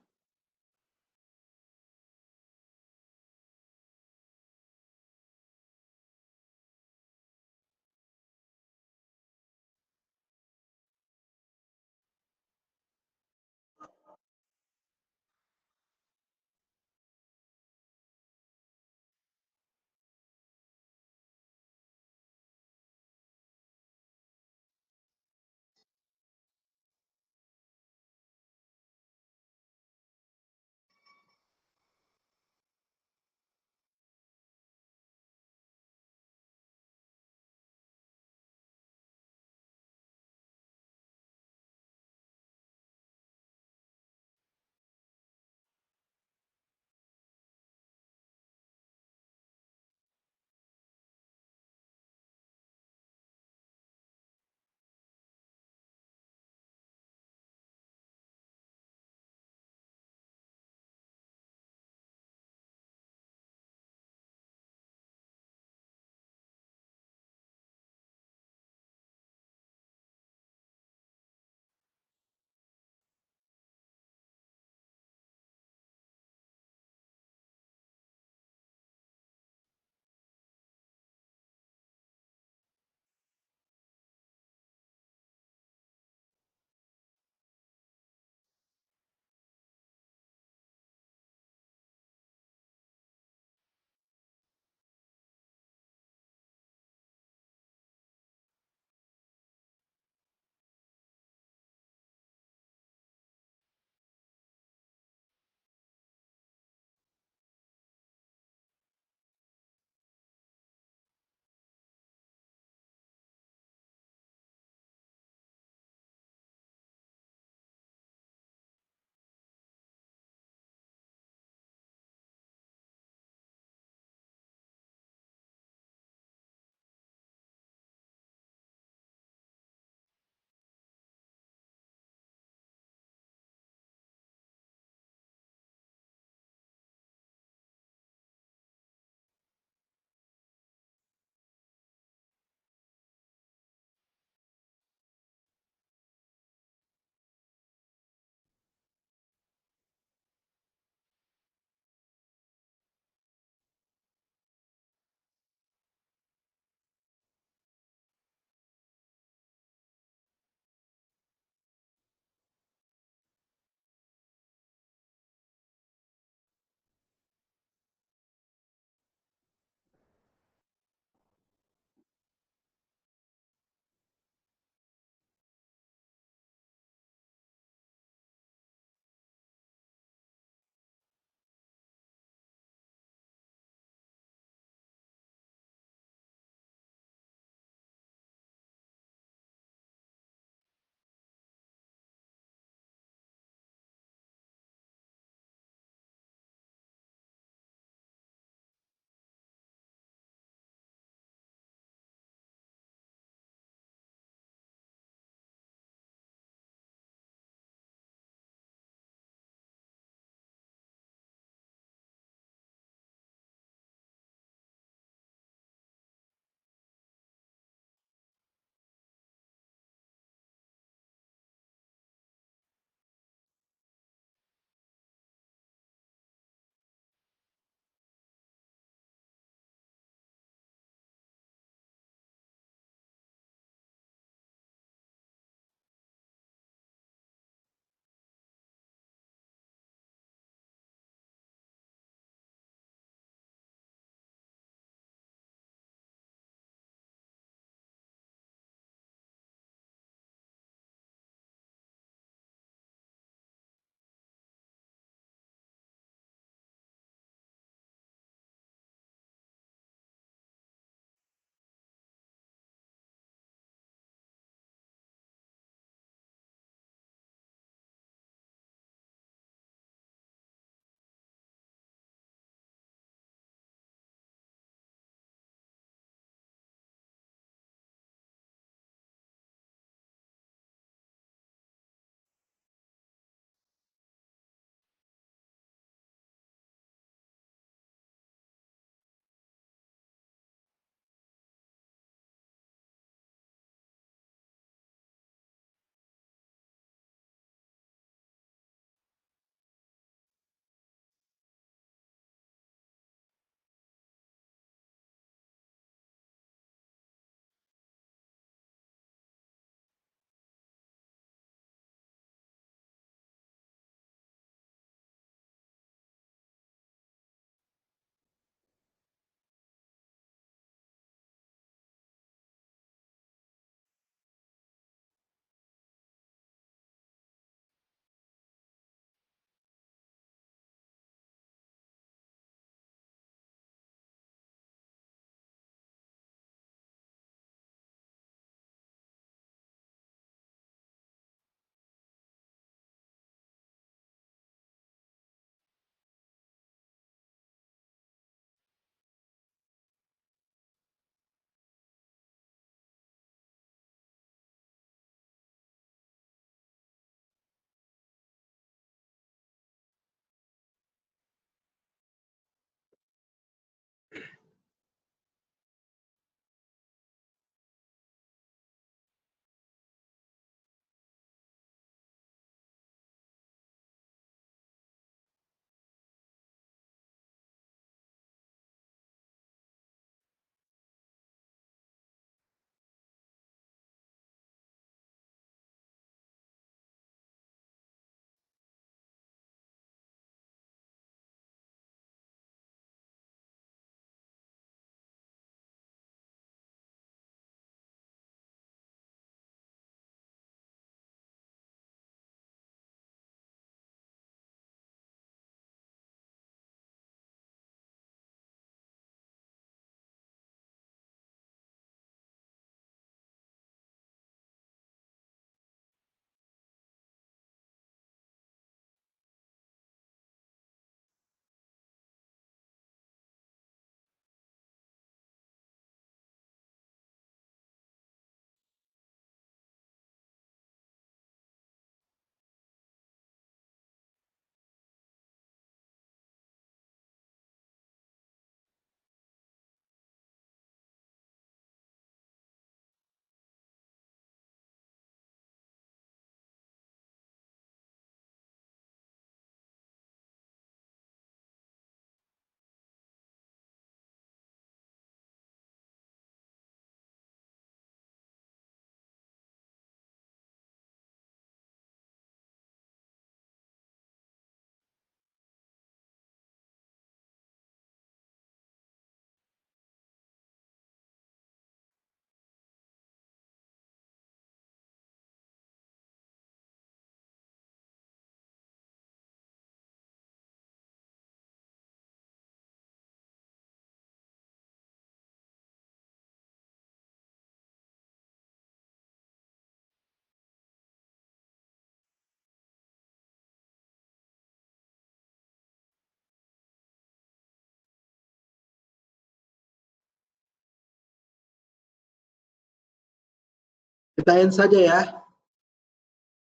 Kitain saja ya.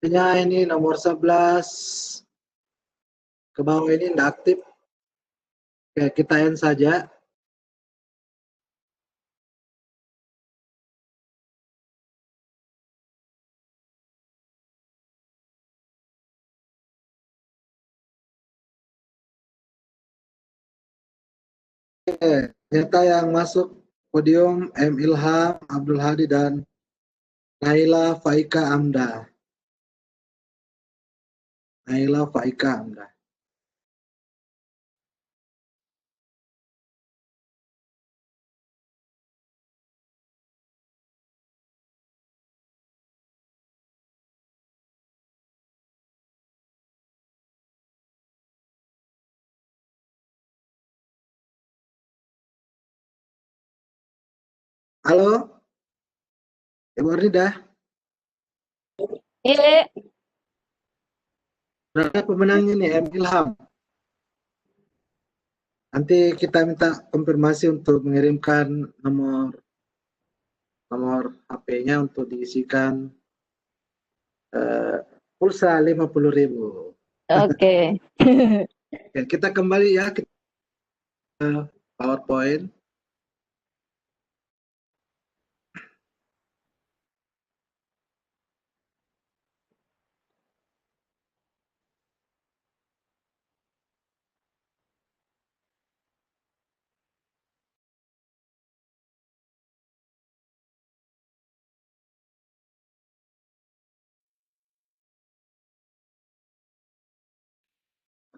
Ini nomor 11 ke bawah ini tidak aktif. Oke, kitain saja. Oke, ternyata yang masuk podium M. Ilham, Abdul Hadi, dan Naila Faika Amda. Naila Faika Amda. Halo, Ibu Rida. Iya. Berapa pemenangnya nih, M. Ilham? Nanti kita minta konfirmasi untuk mengirimkan nomor HP-nya untuk diisikan pulsa 50.000. Oke. Oke, kita kembali ya ke PowerPoint.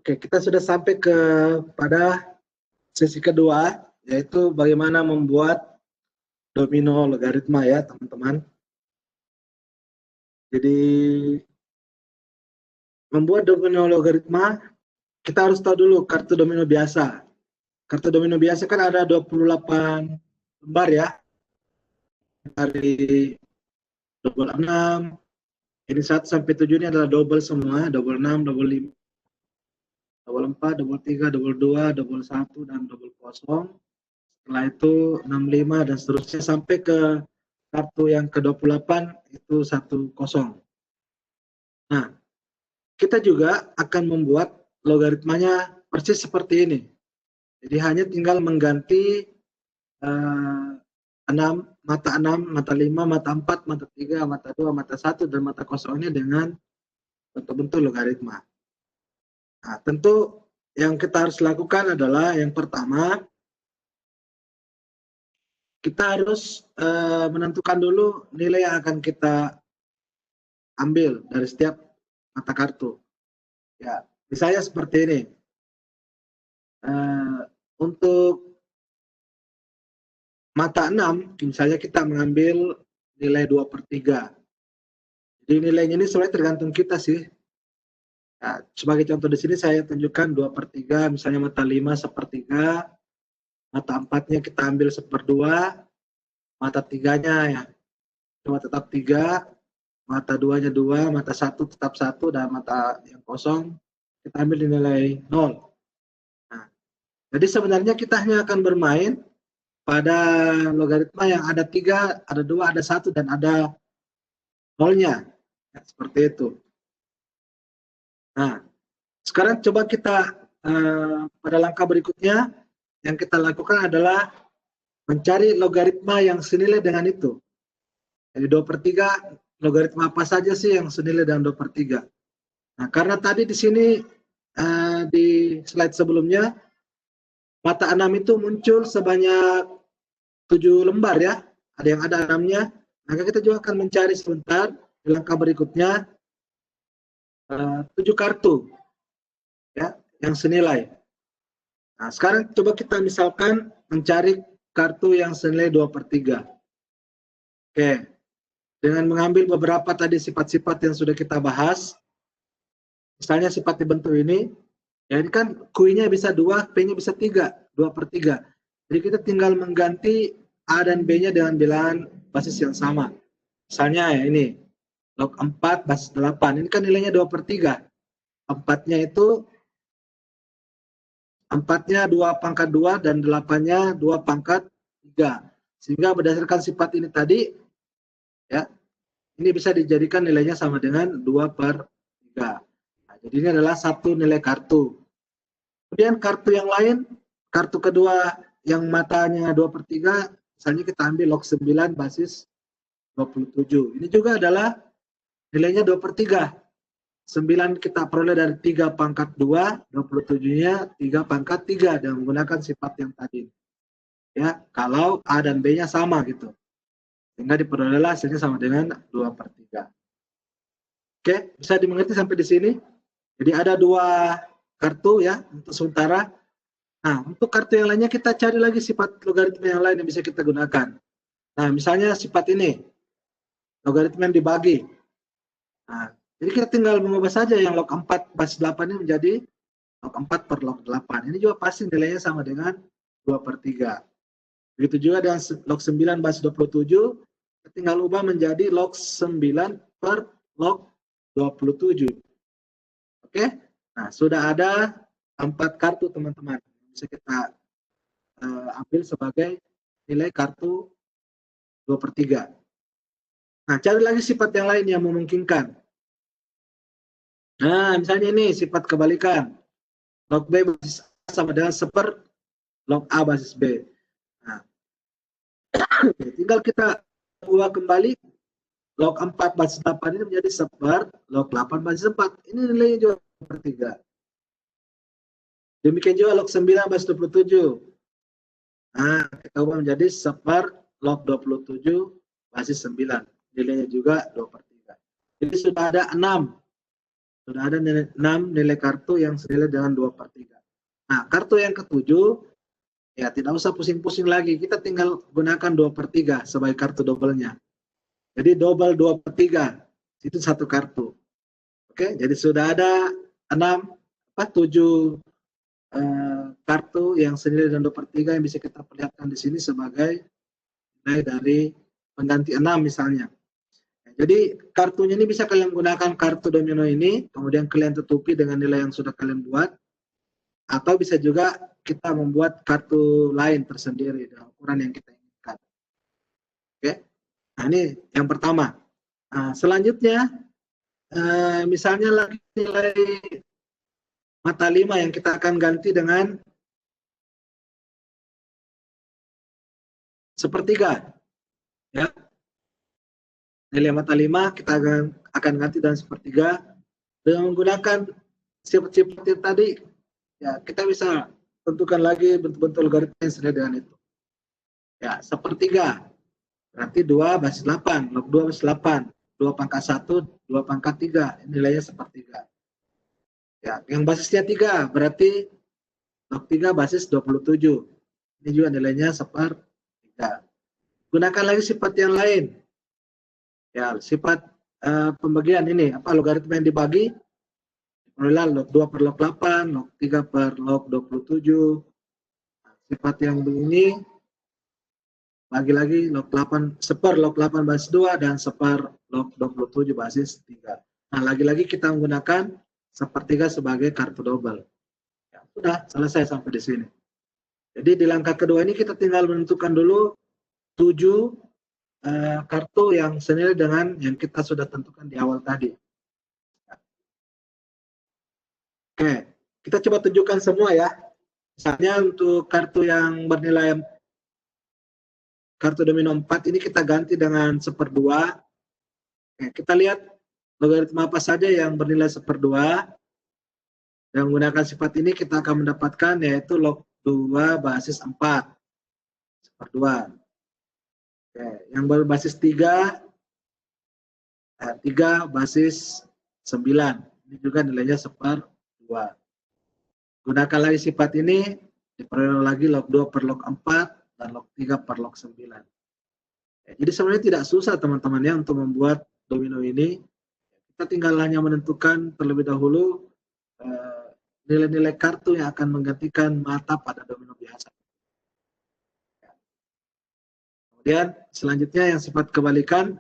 Oke, kita sudah sampai pada sesi kedua, yaitu bagaimana membuat domino logaritma ya, teman-teman. Jadi, membuat domino logaritma, kita harus tahu dulu kartu domino biasa. Kartu domino biasa kan ada 28 lembar ya. Dari double 6, ini 1 sampai 7 ini adalah double semua, double 6, double 5, double 4, double 3, double 2, double 1, dan double kosong. Setelah itu 65 dan seterusnya sampai ke kartu yang ke-28 itu 10. Nah, kita juga akan membuat logaritmanya persis seperti ini. Jadi hanya tinggal mengganti 6, mata 6, mata 5, mata 4, mata 3, mata 2, mata 1, dan mata kosongnya dengan bentuk-bentuk logaritma. Nah, tentu yang kita harus lakukan adalah yang pertama, kita harus menentukan dulu nilai yang akan kita ambil dari setiap mata kartu. Ya, misalnya seperti ini. Untuk mata 6, misalnya kita mengambil nilai 2/3. Jadi nilainya ini sebenarnya tergantung kita sih. Nah, sebagai contoh di sini saya tunjukkan 2/3, misalnya mata 5 1/3, mata 4-nya kita ambil 1/2, mata 3-nya ya cuma tetap 3, mata 2-nya 2, mata 1 tetap 1, dan mata yang kosong kita ambil di nilai 0. Nah, jadi sebenarnya kita hanya akan bermain pada logaritma yang ada 3, ada 2, ada 1, dan ada 0-nya. Ya, seperti itu. Nah, sekarang coba kita pada langkah berikutnya, yang kita lakukan adalah mencari logaritma yang senilai dengan itu. Jadi 2/3, logaritma apa saja sih yang senilai dengan 2/3? Nah, karena tadi di sini di slide sebelumnya, mata 6 itu muncul sebanyak 7 lembar ya, ada yang ada 6-nya, maka kita juga akan mencari sebentar di langkah berikutnya 7 kartu ya yang senilai. Nah, sekarang coba kita misalkan mencari kartu yang senilai 2/3. Oke, dengan mengambil beberapa tadi sifat-sifat yang sudah kita bahas, misalnya sifat dibentuk ini, ya ini kan Q-nya bisa 2, P-nya bisa 3, 2/3. Jadi kita tinggal mengganti A dan B-nya dengan bilangan basis yang sama. Misalnya ya ini, log 4 basis 8, ini kan nilainya 2/3. 4-nya 2/2 dan 8-nya 2/3. Sehingga berdasarkan sifat ini tadi, ya, ini bisa dijadikan nilainya sama dengan 2/3. Nah, jadi ini adalah satu nilai kartu. Kemudian kartu yang lain, kartu kedua yang matanya 2/3, misalnya kita ambil log 9 basis 27. Ini juga adalah nilainya 2/3. 9 kita peroleh dari 3 pangkat 2, 27-nya 3 pangkat 3 dengan menggunakan sifat yang tadi. Ya, kalau A dan B-nya sama gitu. Sehingga diperolehlah hasilnya sama dengan 2/3. Oke, bisa dimengerti sampai di sini? Jadi ada 2 kartu ya untuk sementara. Nah, untuk kartu yang lainnya kita cari lagi sifat logaritma yang lain yang bisa kita gunakan. Nah, misalnya sifat ini, logaritma yang dibagi. Nah, jadi kita tinggal mengubah saja yang log 4 basis 8 ini menjadi log 4 per log 8. Ini juga pasti nilainya sama dengan 2/3. Begitu juga dengan log 9 basis 27, kita tinggal ubah menjadi log 9 per log 27. Oke? Nah, sudah ada 4 kartu teman-teman. Bisa kita ambil sebagai nilai kartu 2/3. Nah, cari lagi sifat yang lain yang memungkinkan. Nah, misalnya ini sifat kebalikan. Log B basis A sama dengan 1/, log A basis B. Nah, tinggal kita ubah kembali log 4 basis 8 ini menjadi 1/, log 8 basis 4. Ini nilainya juga 2/3. Demikian juga log 9 basis 27. Nah, kita ubah menjadi 1/, log 27 basis 9. Nilainya juga 2/3. Jadi sudah ada 6. Sudah ada 6 nilai kartu yang senilai dengan 2/3. Nah, kartu yang ketujuh, ya tidak usah pusing-pusing lagi. Kita tinggal gunakan 2/3 sebagai kartu double-nya. Jadi double 2/3. Itu satu kartu. Oke, jadi sudah ada 7 kartu yang senilai dengan 2/3 yang bisa kita perlihatkan di sini sebagai nilai dari pengganti 6 misalnya. Jadi kartunya ini bisa kalian gunakan kartu domino ini, kemudian kalian tutupi dengan nilai yang sudah kalian buat, atau bisa juga kita membuat kartu lain tersendiri dengan ukuran yang kita inginkan. Oke, nah ini yang pertama. Nah, selanjutnya, misalnya lagi nilai mata 5 yang kita akan ganti dengan 1/3. Ya. Nilai mata 5 kita akan ganti dengan 1/3 dengan menggunakan sifat-sifat yang tadi. Ya, kita bisa tentukan lagi bentuk-bentuk logaritma yang senilai dengan itu. Ya, 1/3 berarti 2 basis 8, log 2 basis 8, 2 pangkat 1, 2 pangkat 3, nilainya 1/3. Ya, yang basisnya 3 berarti log 3 basis 27. Ini juga nilainya 1/3. Gunakan lagi sifat yang lain. Ya, sifat pembagian ini, logaritma yang dibagi, diperoleh log 2 per log 8, log 3 per log 27. Sifat yang begini, bagi lagi log 8, 1/, log 8 basis 2, dan 1/, log 27 basis 3. Nah, lagi-lagi kita menggunakan 1/3 sebagai kartu double. Ya, sudah selesai sampai di sini. Jadi di langkah kedua ini kita tinggal menentukan dulu 7 kartu yang senilai dengan yang kita sudah tentukan di awal tadi. Oke, kita coba tunjukkan semua ya. Misalnya untuk kartu yang bernilai kartu domino 4 ini kita ganti dengan 1/2. Oke, kita lihat logaritma apa saja yang bernilai 1/2. Dan menggunakan sifat ini kita akan mendapatkan yaitu log 2 basis 4. 1/2. Oke, yang berbasis 3, 3 basis 9. Ini juga nilainya 1/2. Gunakan lagi sifat ini, diperoleh lagi log 2 per log 4, dan log 3 per log 9. Jadi sebenarnya tidak susah teman-teman ya untuk membuat domino ini. Kita tinggal hanya menentukan terlebih dahulu nilai-nilai kartu yang akan menggantikan mata pada domino biasa. Kemudian selanjutnya yang sifat kebalikan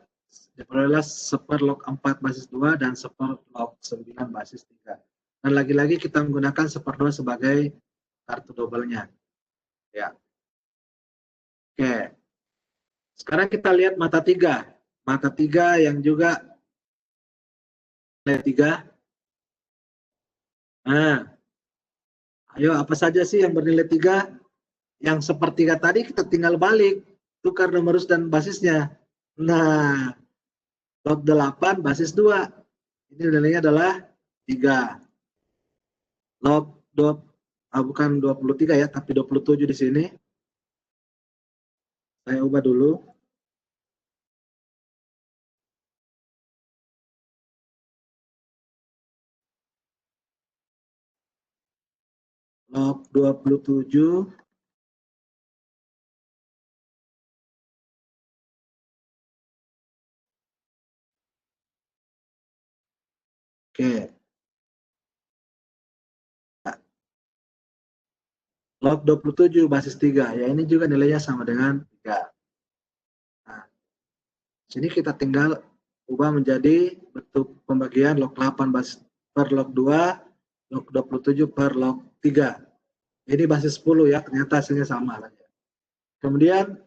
diperoleh 1/, log 4 basis 2 dan 1/, log 9 basis 3. Dan lagi-lagi kita menggunakan 1/2 sebagai kartu double-nya. Ya. Oke. Sekarang kita lihat mata 3. mata 3 yang juga nilai 3. Nah, ayo apa saja sih yang bernilai 3? Yang sepertiga tadi kita tinggal balik, tukar nomor urut dan basisnya. Nah, log 8 basis 2. Ini nilainya adalah 3. Log 2, bukan 23 ya, tapi 27 di sini. Saya ubah dulu. Log 27 oke. Log 27 basis 3. Ya, ini juga nilainya sama dengan 3. Nah, sini kita tinggal ubah menjadi bentuk pembagian log 8 basis per log 2, log 27 per log 3. Ini basis 10 ya, ternyata hasilnya sama. Kemudian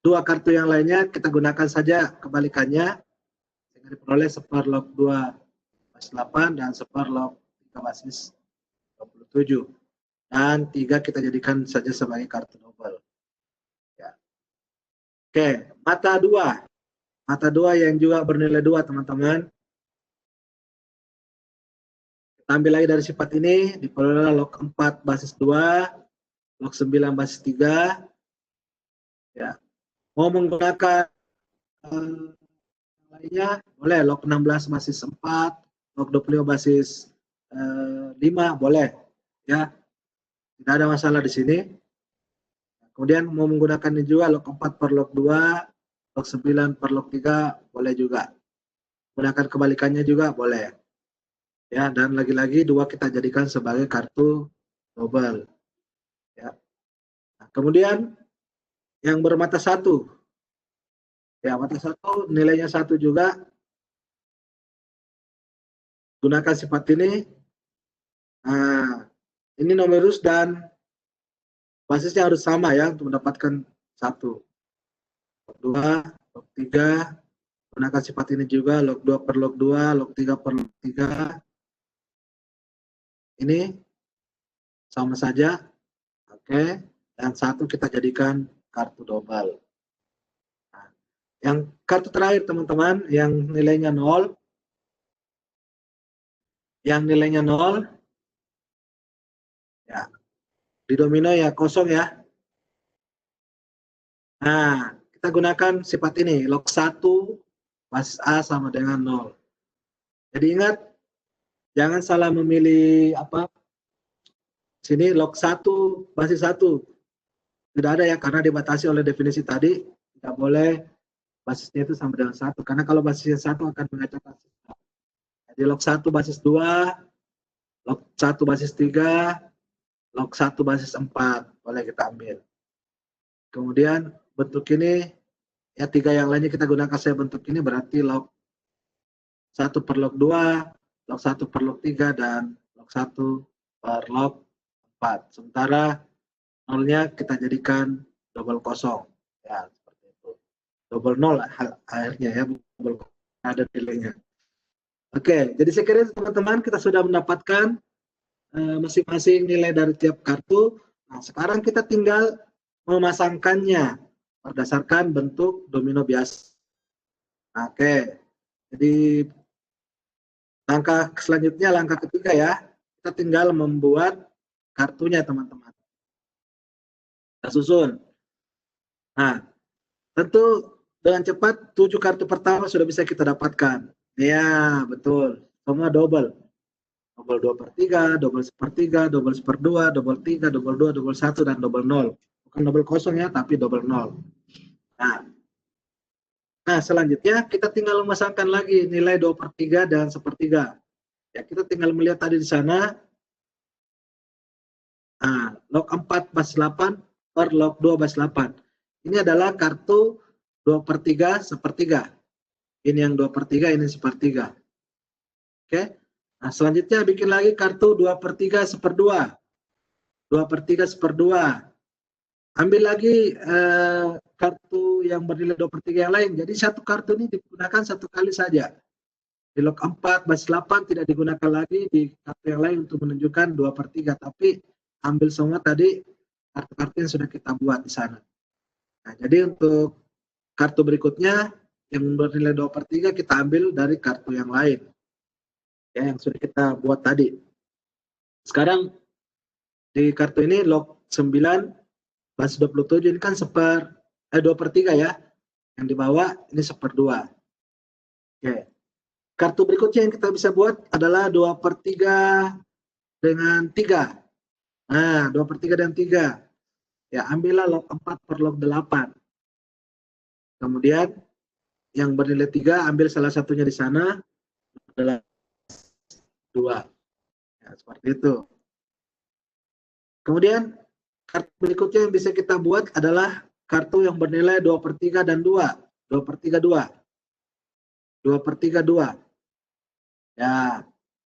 dua kartu yang lainnya kita gunakan saja kebalikannya, sehingga diperoleh seper log 2 basis 8 dan seper log 3 basis 27. Dan 3 kita jadikan saja sebagai kartu double. Ya. Oke, mata 2. Mata 2 yang juga bernilai 2, teman-teman. Kita ambil lagi dari sifat ini, diperoleh log 4 basis 2, log 9 basis 3. Ya. Mau menggunakan lainnya, boleh log 16 basis 4, log 25 basis 5, boleh. Ya. Tidak ada masalah di sini. Kemudian mau menggunakan ini juga log 4 per log 2, log 9 per log 3, boleh juga. Gunakan kebalikannya juga boleh. Ya, dan lagi-lagi 2 kita jadikan sebagai kartu double. Ya. Nah, kemudian yang bermata 1. Ya, mata 1 nilainya 1 juga. Gunakan sifat ini. Nah, ini nomor urut dan basisnya harus sama ya untuk mendapatkan 1. Log 2, log 3, gunakan sifat ini juga, log 2 per log 2, log 3 per log 3. Ini sama saja. Oke, dan 1 kita jadikan kartu double. Nah, yang kartu terakhir teman-teman, yang nilainya 0. Yang nilainya 0. Ya, di domino ya kosong ya. Nah, kita gunakan sifat ini, log 1 basis A sama dengan 0. Jadi ingat, jangan salah memilih apa. Sini log 1 basis 1. Tidak ada ya, karena dibatasi oleh definisi tadi. Tidak boleh basisnya itu sama dengan 1. Karena kalau basisnya 1 akan mengacak basis. Jadi log 1 basis 2, log 1 basis 3, log 1 basis 4. Boleh kita ambil. Kemudian bentuk ini, ya 3 yang lainnya kita gunakan saya bentuk ini, berarti log 1 per log 2, log 1 per log 3, dan log 1 per log 4. Sementara nolnya kita jadikan double kosong. Ya, seperti itu. Double 0 akhirnya ya, double ada nilainya. Oke, jadi saya kira teman-teman kita sudah mendapatkan masing-masing nilai dari tiap kartu. Nah, sekarang kita tinggal memasangkannya berdasarkan bentuk domino biasa. Oke, jadi langkah selanjutnya, langkah ketiga ya, kita tinggal membuat kartunya teman-teman. Kita susun. Nah, tentu dengan cepat 7 kartu pertama sudah bisa kita dapatkan. Ya, betul. Semua double. Double 2 per 3, double 1 per 3, double 1 per 2, double 3, double 2, double 1, dan double 0. Bukan double kosong ya, tapi double 0. Nah, selanjutnya kita tinggal memasangkan lagi nilai 2 per 3 dan 1/3. Ya, kita tinggal melihat tadi di sana. Nah, log 4 basis 8 per log 2 basis 8. Ini adalah kartu 2 per 3, 1/3. Ini yang 2 per 3, ini 1/3. Oke. Nah, selanjutnya bikin lagi kartu 2 per 3, 1/2. 2 per 3, 1/2. Ambil lagi kartu yang bernilai 2/3 yang lain. Jadi satu kartu ini digunakan satu kali saja. Di log 4 basis 8 tidak digunakan lagi di kartu yang lain untuk menunjukkan 2/3, tapi ambil semua tadi kartu-kartu yang sudah kita buat di sana. Nah, jadi untuk kartu berikutnya yang bernilai 2/3 kita ambil dari kartu yang lain, ya, yang sudah kita buat tadi. Sekarang di kartu ini log 9 basis 27 ini kan 2/3 ya, yang di bawah ini 1/2. Oke. Kartu berikutnya yang kita bisa buat adalah 2/3 dengan 3. Nah, 2/3 dan 3. Ya, ambillah log 4 per log 8. Kemudian yang bernilai 3, ambil salah satunya di sana adalah 2. Ya, seperti itu. Kemudian kartu berikutnya yang bisa kita buat adalah kartu yang bernilai 2/3 dan 2. 2/3 2. 2/3 2. Ya,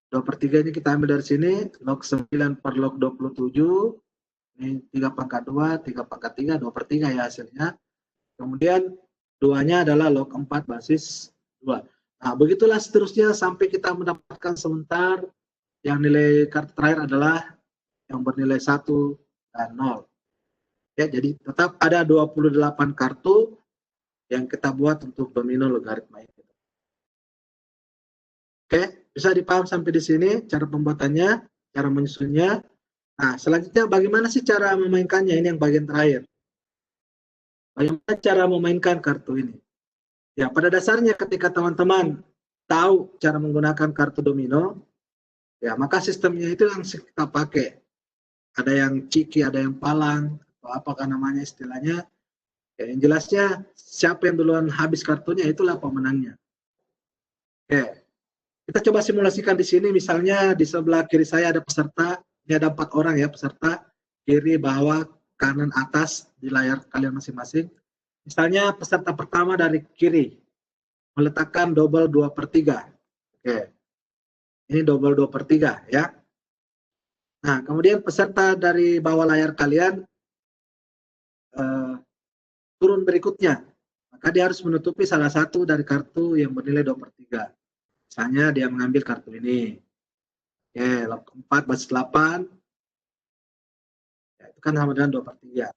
2/3 ini kita ambil dari sini, log 9 per log 27, ini 3/2, 3/3, 2/3 ya hasilnya. Kemudian 2-nya adalah log 4 basis 2. Nah, begitulah seterusnya sampai kita mendapatkan sebentar yang nilai kartu terakhir adalah yang bernilai 1 dan 0. Ya, jadi tetap ada 28 kartu yang kita buat untuk domino logaritma ini. Oke, bisa dipaham sampai di sini cara pembuatannya, cara menyusunnya. Nah, selanjutnya bagaimana sih cara memainkannya? Ini yang bagian terakhir. Bagaimana cara memainkan kartu ini? Ya, pada dasarnya ketika teman-teman tahu cara menggunakan kartu domino, ya maka sistemnya itu yang kita pakai. Ada yang ciki, ada yang palang, atau apakah namanya istilahnya. Ya, yang jelasnya siapa yang duluan habis kartunya itulah pemenangnya. Oke. Kita coba simulasikan di sini, misalnya di sebelah kiri saya ada peserta, ini ada 4 orang ya peserta, kiri, bawah, kanan, atas di layar kalian masing-masing. Misalnya peserta pertama dari kiri, meletakkan double 2/3. Oke, ini double 2/3 ya. Nah, kemudian peserta dari bawah layar kalian turun berikutnya, maka dia harus menutupi salah satu dari kartu yang bernilai 2/3. Misalnya dia mengambil kartu ini. Oke, log 4 basis 8. Ya, itu kan sama dengan 2/3.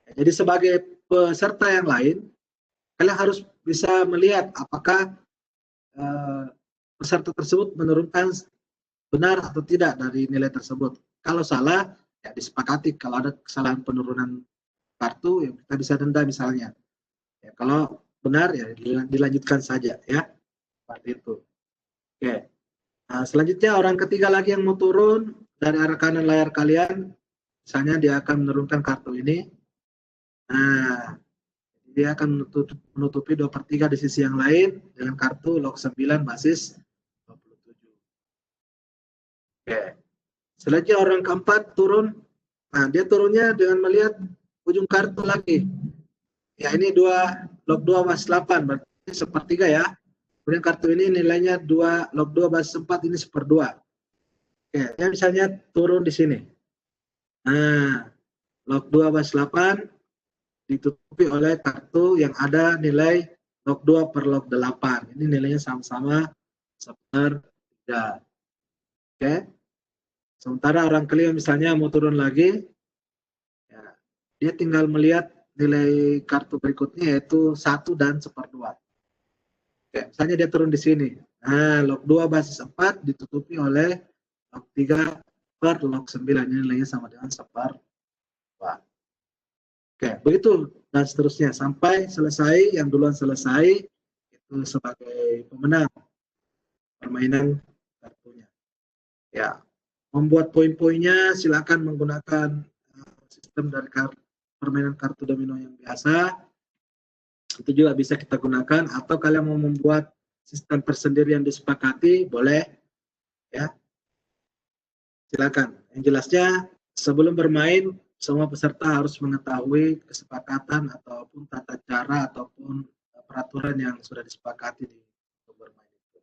Ya, jadi sebagai peserta yang lain, kalian harus bisa melihat apakah peserta tersebut menurunkan benar atau tidak dari nilai tersebut. Kalau salah, ya disepakati. Kalau ada kesalahan penurunan kartu, ya kita bisa denda misalnya. Ya, kalau benar, ya dilanjutkan saja ya. Seperti itu. Oke. Nah, selanjutnya orang ketiga lagi yang mau turun dari arah kanan layar kalian, misalnya dia akan menurunkan kartu ini. Nah, dia akan menutupi 2/3 di sisi yang lain dengan kartu log 9 basis 27. Oke. Selanjutnya orang keempat turun. Nah, dia turunnya dengan melihat ujung kartu lagi. Ya, ini log 2 basis 8, berarti 1/3 ya. Kemudian kartu ini nilainya 2, log 2 basis 4, ini 1/2. Oke, ya misalnya turun di sini. Nah, log 2 basis 8 ditutupi oleh kartu yang ada nilai log 2 per log 8. Ini nilainya sama-sama 1/3. Oke. Sementara orang kelima misalnya mau turun lagi, ya, dia tinggal melihat nilai kartu berikutnya yaitu 1 dan 1/2. Oke, misalnya dia turun di sini. Nah, log 2 basis 4 ditutupi oleh log 3 per log 9. Ini nilainya sama dengan 1/2. Oke, begitu dan seterusnya sampai selesai. Yang duluan selesai itu sebagai pemenang permainan kartunya. Ya, membuat poin-poinnya silakan menggunakan sistem dari permainan kartu domino yang biasa. Itu juga bisa kita gunakan, atau kalian mau membuat sistem tersendiri yang disepakati, boleh ya, silakan. Yang jelasnya sebelum bermain semua peserta harus mengetahui kesepakatan ataupun tata cara ataupun peraturan yang sudah disepakati di bermain itu.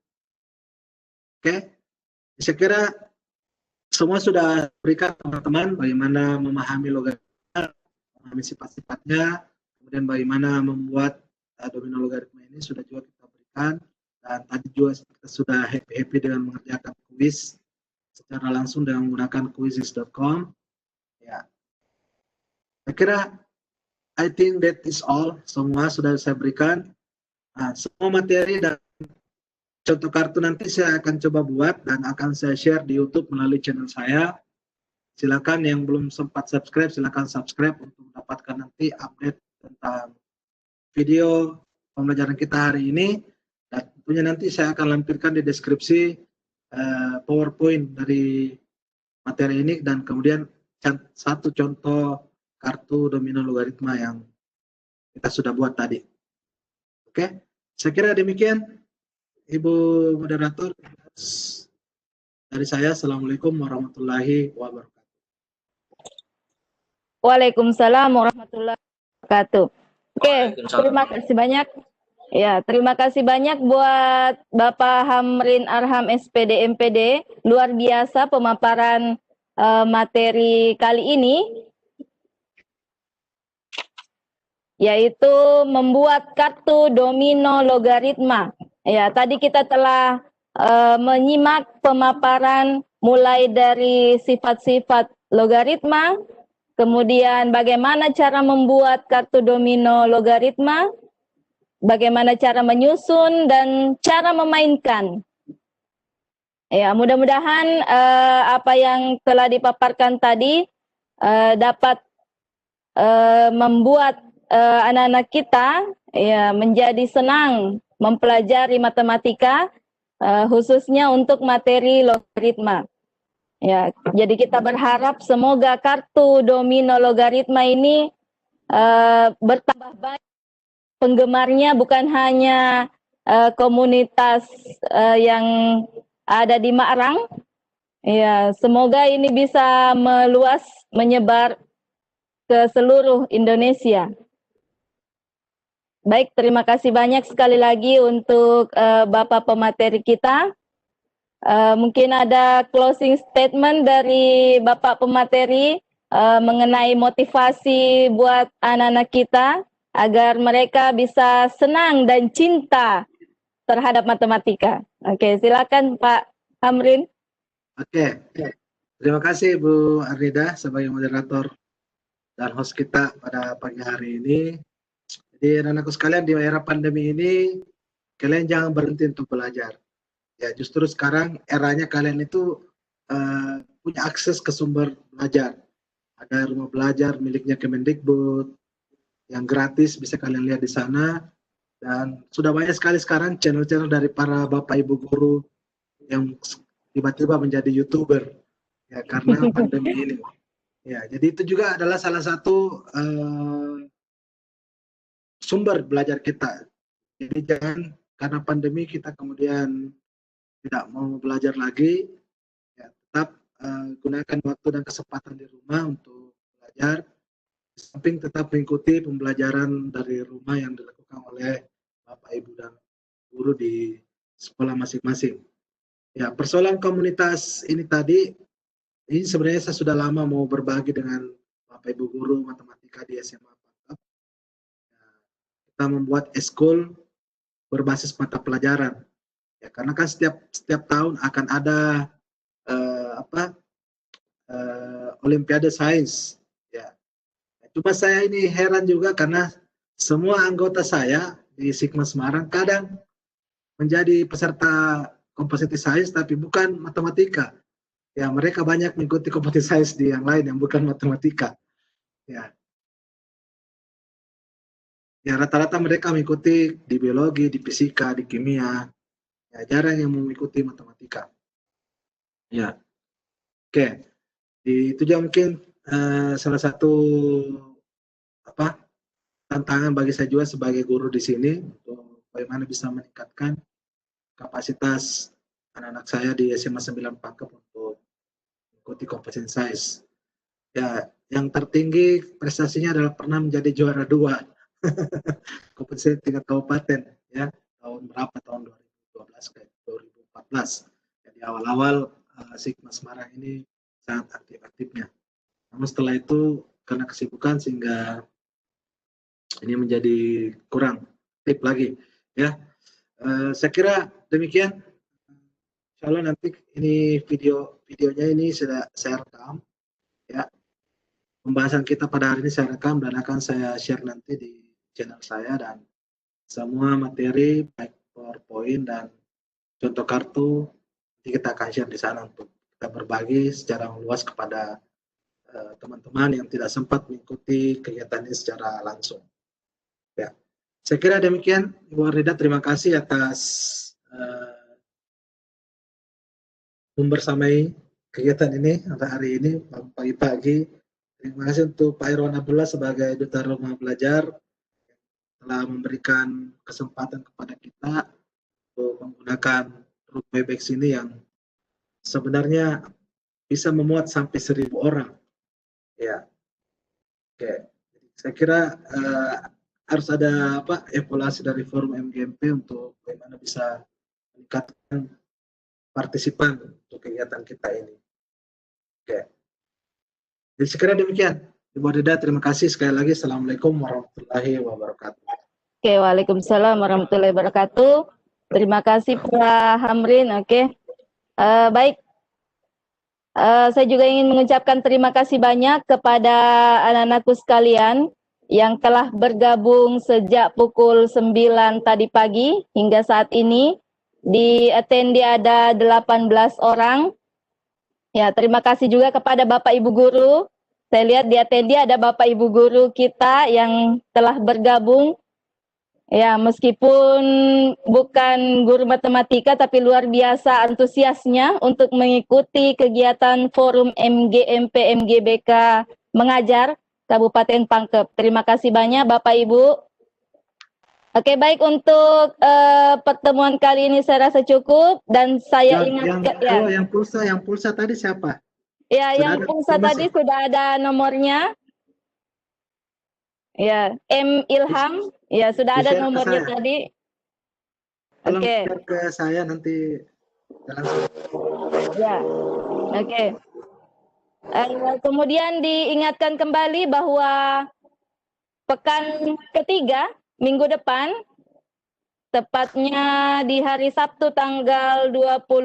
Oke, saya kira semua sudah berikan teman-teman bagaimana memahami logaritma, memahami sifat-sifatnya, kemudian bagaimana membuat domino logaritma ini sudah juga kita berikan, dan tadi juga kita sudah happy dengan mengerjakan kuis secara langsung dengan menggunakan quizizz.com. Ya, saya kira I think that is all. Semua sudah saya berikan. Nah, semua materi dan contoh kartu nanti saya akan coba buat dan akan saya share di YouTube melalui channel saya. Silakan yang belum sempat subscribe, silakan subscribe untuk mendapatkan nanti update tentang video pembelajaran kita hari ini. Dan tentunya nanti saya akan lampirkan di deskripsi PowerPoint dari materi ini dan kemudian satu contoh kartu domino logaritma yang kita sudah buat tadi. Oke, saya kira demikian, Ibu Moderator. Dari saya, Assalamualaikum warahmatullahi wabarakatuh. Waalaikumsalam warahmatullahi wabarakatuh. Oke, terima kasih banyak. Ya, terima kasih banyak buat Bapak Hamrin Arham SPD MPD. Luar biasa pemaparan materi kali ini, yaitu membuat kartu domino logaritma. Ya, tadi kita telah menyimak pemaparan mulai dari sifat-sifat logaritma, kemudian bagaimana cara membuat kartu domino logaritma, bagaimana cara menyusun dan cara memainkan. Ya, mudah-mudahan apa yang telah dipaparkan tadi dapat membuat anak-anak kita ya menjadi senang mempelajari matematika, khususnya untuk materi logaritma. Ya, jadi kita berharap semoga kartu domino logaritma ini bertambah banyak penggemarnya, bukan hanya komunitas yang ada di Maarang. Ya, semoga ini bisa meluas, menyebar ke seluruh Indonesia. Baik, terima kasih banyak sekali lagi untuk Bapak pemateri kita. Mungkin ada closing statement dari Bapak pemateri mengenai motivasi buat anak-anak kita agar mereka bisa senang dan cinta terhadap matematika. Oke, silakan Pak Hamrin. Oke, terima kasih Bu Arnida sebagai moderator dan host kita pada pagi hari ini. Jadi anak-anakku sekalian, di era pandemi ini kalian jangan berhenti untuk belajar. Ya, justru sekarang eranya kalian itu punya akses ke sumber belajar. Ada rumah belajar miliknya Kemendikbud yang gratis, bisa kalian lihat di sana. Dan sudah banyak sekali sekarang channel-channel dari para bapak ibu guru yang tiba-tiba menjadi YouTuber ya karena pandemi ini. Ya, jadi itu juga adalah salah satu sumber belajar kita. Jadi jangan karena pandemi kita kemudian tidak mau belajar lagi, ya, tetap gunakan waktu dan kesempatan di rumah untuk belajar, di samping tetap mengikuti pembelajaran dari rumah yang dilakukan oleh Bapak Ibu dan guru di sekolah masing-masing. Ya, persoalan komunitas ini tadi, ini sebenarnya saya sudah lama mau berbagi dengan Bapak Ibu guru matematika di SMA Pangkep. Kita membuat eskul berbasis mata pelajaran. Ya, karena kan setiap tahun akan ada Olimpiade Sains. Ya. Cuma saya ini heran juga karena semua anggota saya di Sigma Semarang kadang menjadi peserta kompetisi sains tapi bukan matematika. Ya, mereka banyak mengikuti kompetisi sains di yang lain yang bukan matematika. Ya. Ya, rata-rata mereka mengikuti di biologi, di fisika, di kimia. Ya, jarang yang mengikuti matematika. Ya, oke. Itu juga mungkin salah satu tantangan bagi saya juga sebagai guru di sini untuk bagaimana bisa meningkatkan kapasitas anak-anak saya di SMA 9 Pangkep untuk mengikuti kompetisi sains. Ya, yang tertinggi prestasinya adalah pernah menjadi juara 2 kompetisi tingkat kabupaten ya tahun berapa, tahun 2012 ke 2014. Jadi awal-awal Sigma Semarang ini sangat aktif-aktifnya. Namun setelah itu karena kesibukan sehingga ini menjadi kurang tip lagi ya. Saya kira demikian. Insya Allah nanti ini videonya ini sudah saya rekam ya. Pembahasan kita pada hari ini saya rekam dan akan saya share nanti di channel saya, dan semua materi baik PowerPoint dan contoh kartu nanti kita akan share di sana untuk kita berbagi secara luas kepada teman-teman yang tidak sempat mengikuti kegiatan ini secara langsung. Ya, saya kira demikian, Ibu Arida. Terima kasih atas membersamai kegiatan ini pada hari ini pagi-pagi. Terima kasih untuk Pak Irwan Abdullah sebagai Duta Rumah Belajar telah memberikan kesempatan kepada kita untuk menggunakan room Webex ini yang sebenarnya bisa memuat sampai 1.000 orang. Ya, oke. Saya kira harus ada evaluasi dari forum MGMP untuk bagaimana bisa meningkatkan partisipan untuk kegiatan kita ini. Oke. Jadi sekira demikian. Ibu Arida, terima kasih sekali lagi. Assalamualaikum warahmatullahi wabarakatuh. Oke, waalaikumsalam warahmatullahi wabarakatuh. Terima kasih Pak Hamrin. Oke, baik. Saya juga ingin mengucapkan terima kasih banyak kepada anak-anakku sekalian yang telah bergabung sejak pukul 9 tadi pagi hingga saat ini. Di attendee ada 18 orang. Ya, terima kasih juga kepada Bapak Ibu Guru. Saya lihat di attendee ada Bapak Ibu Guru kita yang telah bergabung. Ya, meskipun bukan guru matematika, tapi luar biasa antusiasnya untuk mengikuti kegiatan forum MGMP MGBK mengajar Kabupaten Pangkep. Terima kasih banyak Bapak Ibu. Oke, baik, untuk pertemuan kali ini saya rasa cukup, dan saya ingatkan ya. Yang pulsa tadi siapa? Ya, yang pulsa tadi sudah ada nomornya. Ya, M Ilham, ya sudah ada nomornya tadi. Oke. Ke saya nanti langsung. Ya, oke. Kemudian diingatkan kembali bahwa pekan ketiga minggu depan, tepatnya di hari Sabtu tanggal 21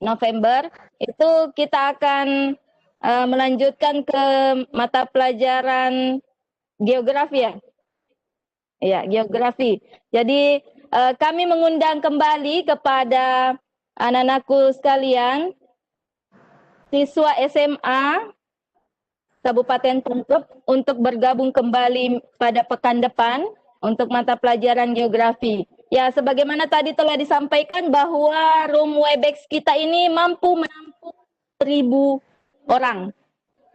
November, itu kita akan melanjutkan ke mata pelajaran geografi ya. Ya, geografi. Jadi kami mengundang kembali kepada anak-anakku sekalian, siswa SMA Kabupaten Pangkep untuk bergabung kembali pada pekan depan untuk mata pelajaran geografi. Ya, sebagaimana tadi telah disampaikan bahwa room Webex kita ini mampu menampung 1.000 orang.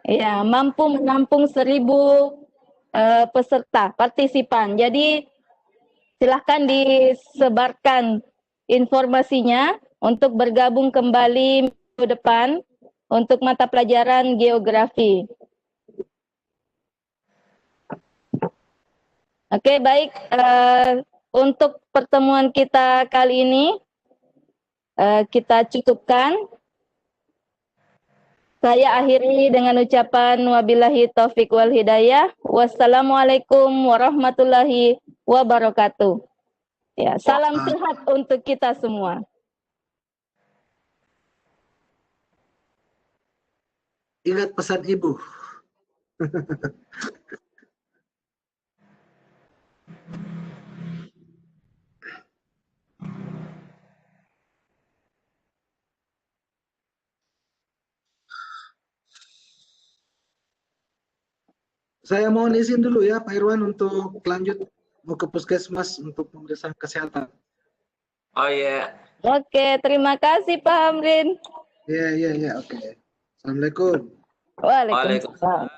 Ya, mampu menampung 1.000 peserta, partisipan. Jadi silahkan disebarkan informasinya untuk bergabung kembali minggu depan untuk mata pelajaran geografi. Oke, baik. Untuk pertemuan kita kali ini kita cukupkan. Saya akhiri dengan ucapan wabillahi taufik wal hidayah. Wassalamualaikum warahmatullahi wabarakatuh. Ya, salam sehat untuk kita semua. Ingat pesan Ibu. Saya mohon izin dulu ya Pak Irwan untuk lanjut mau ke puskesmas untuk pemeriksaan kesehatan. Oh iya. Oke, terima kasih Pak Hamrin. Iya, oke. Assalamualaikum. Waalaikumsalam.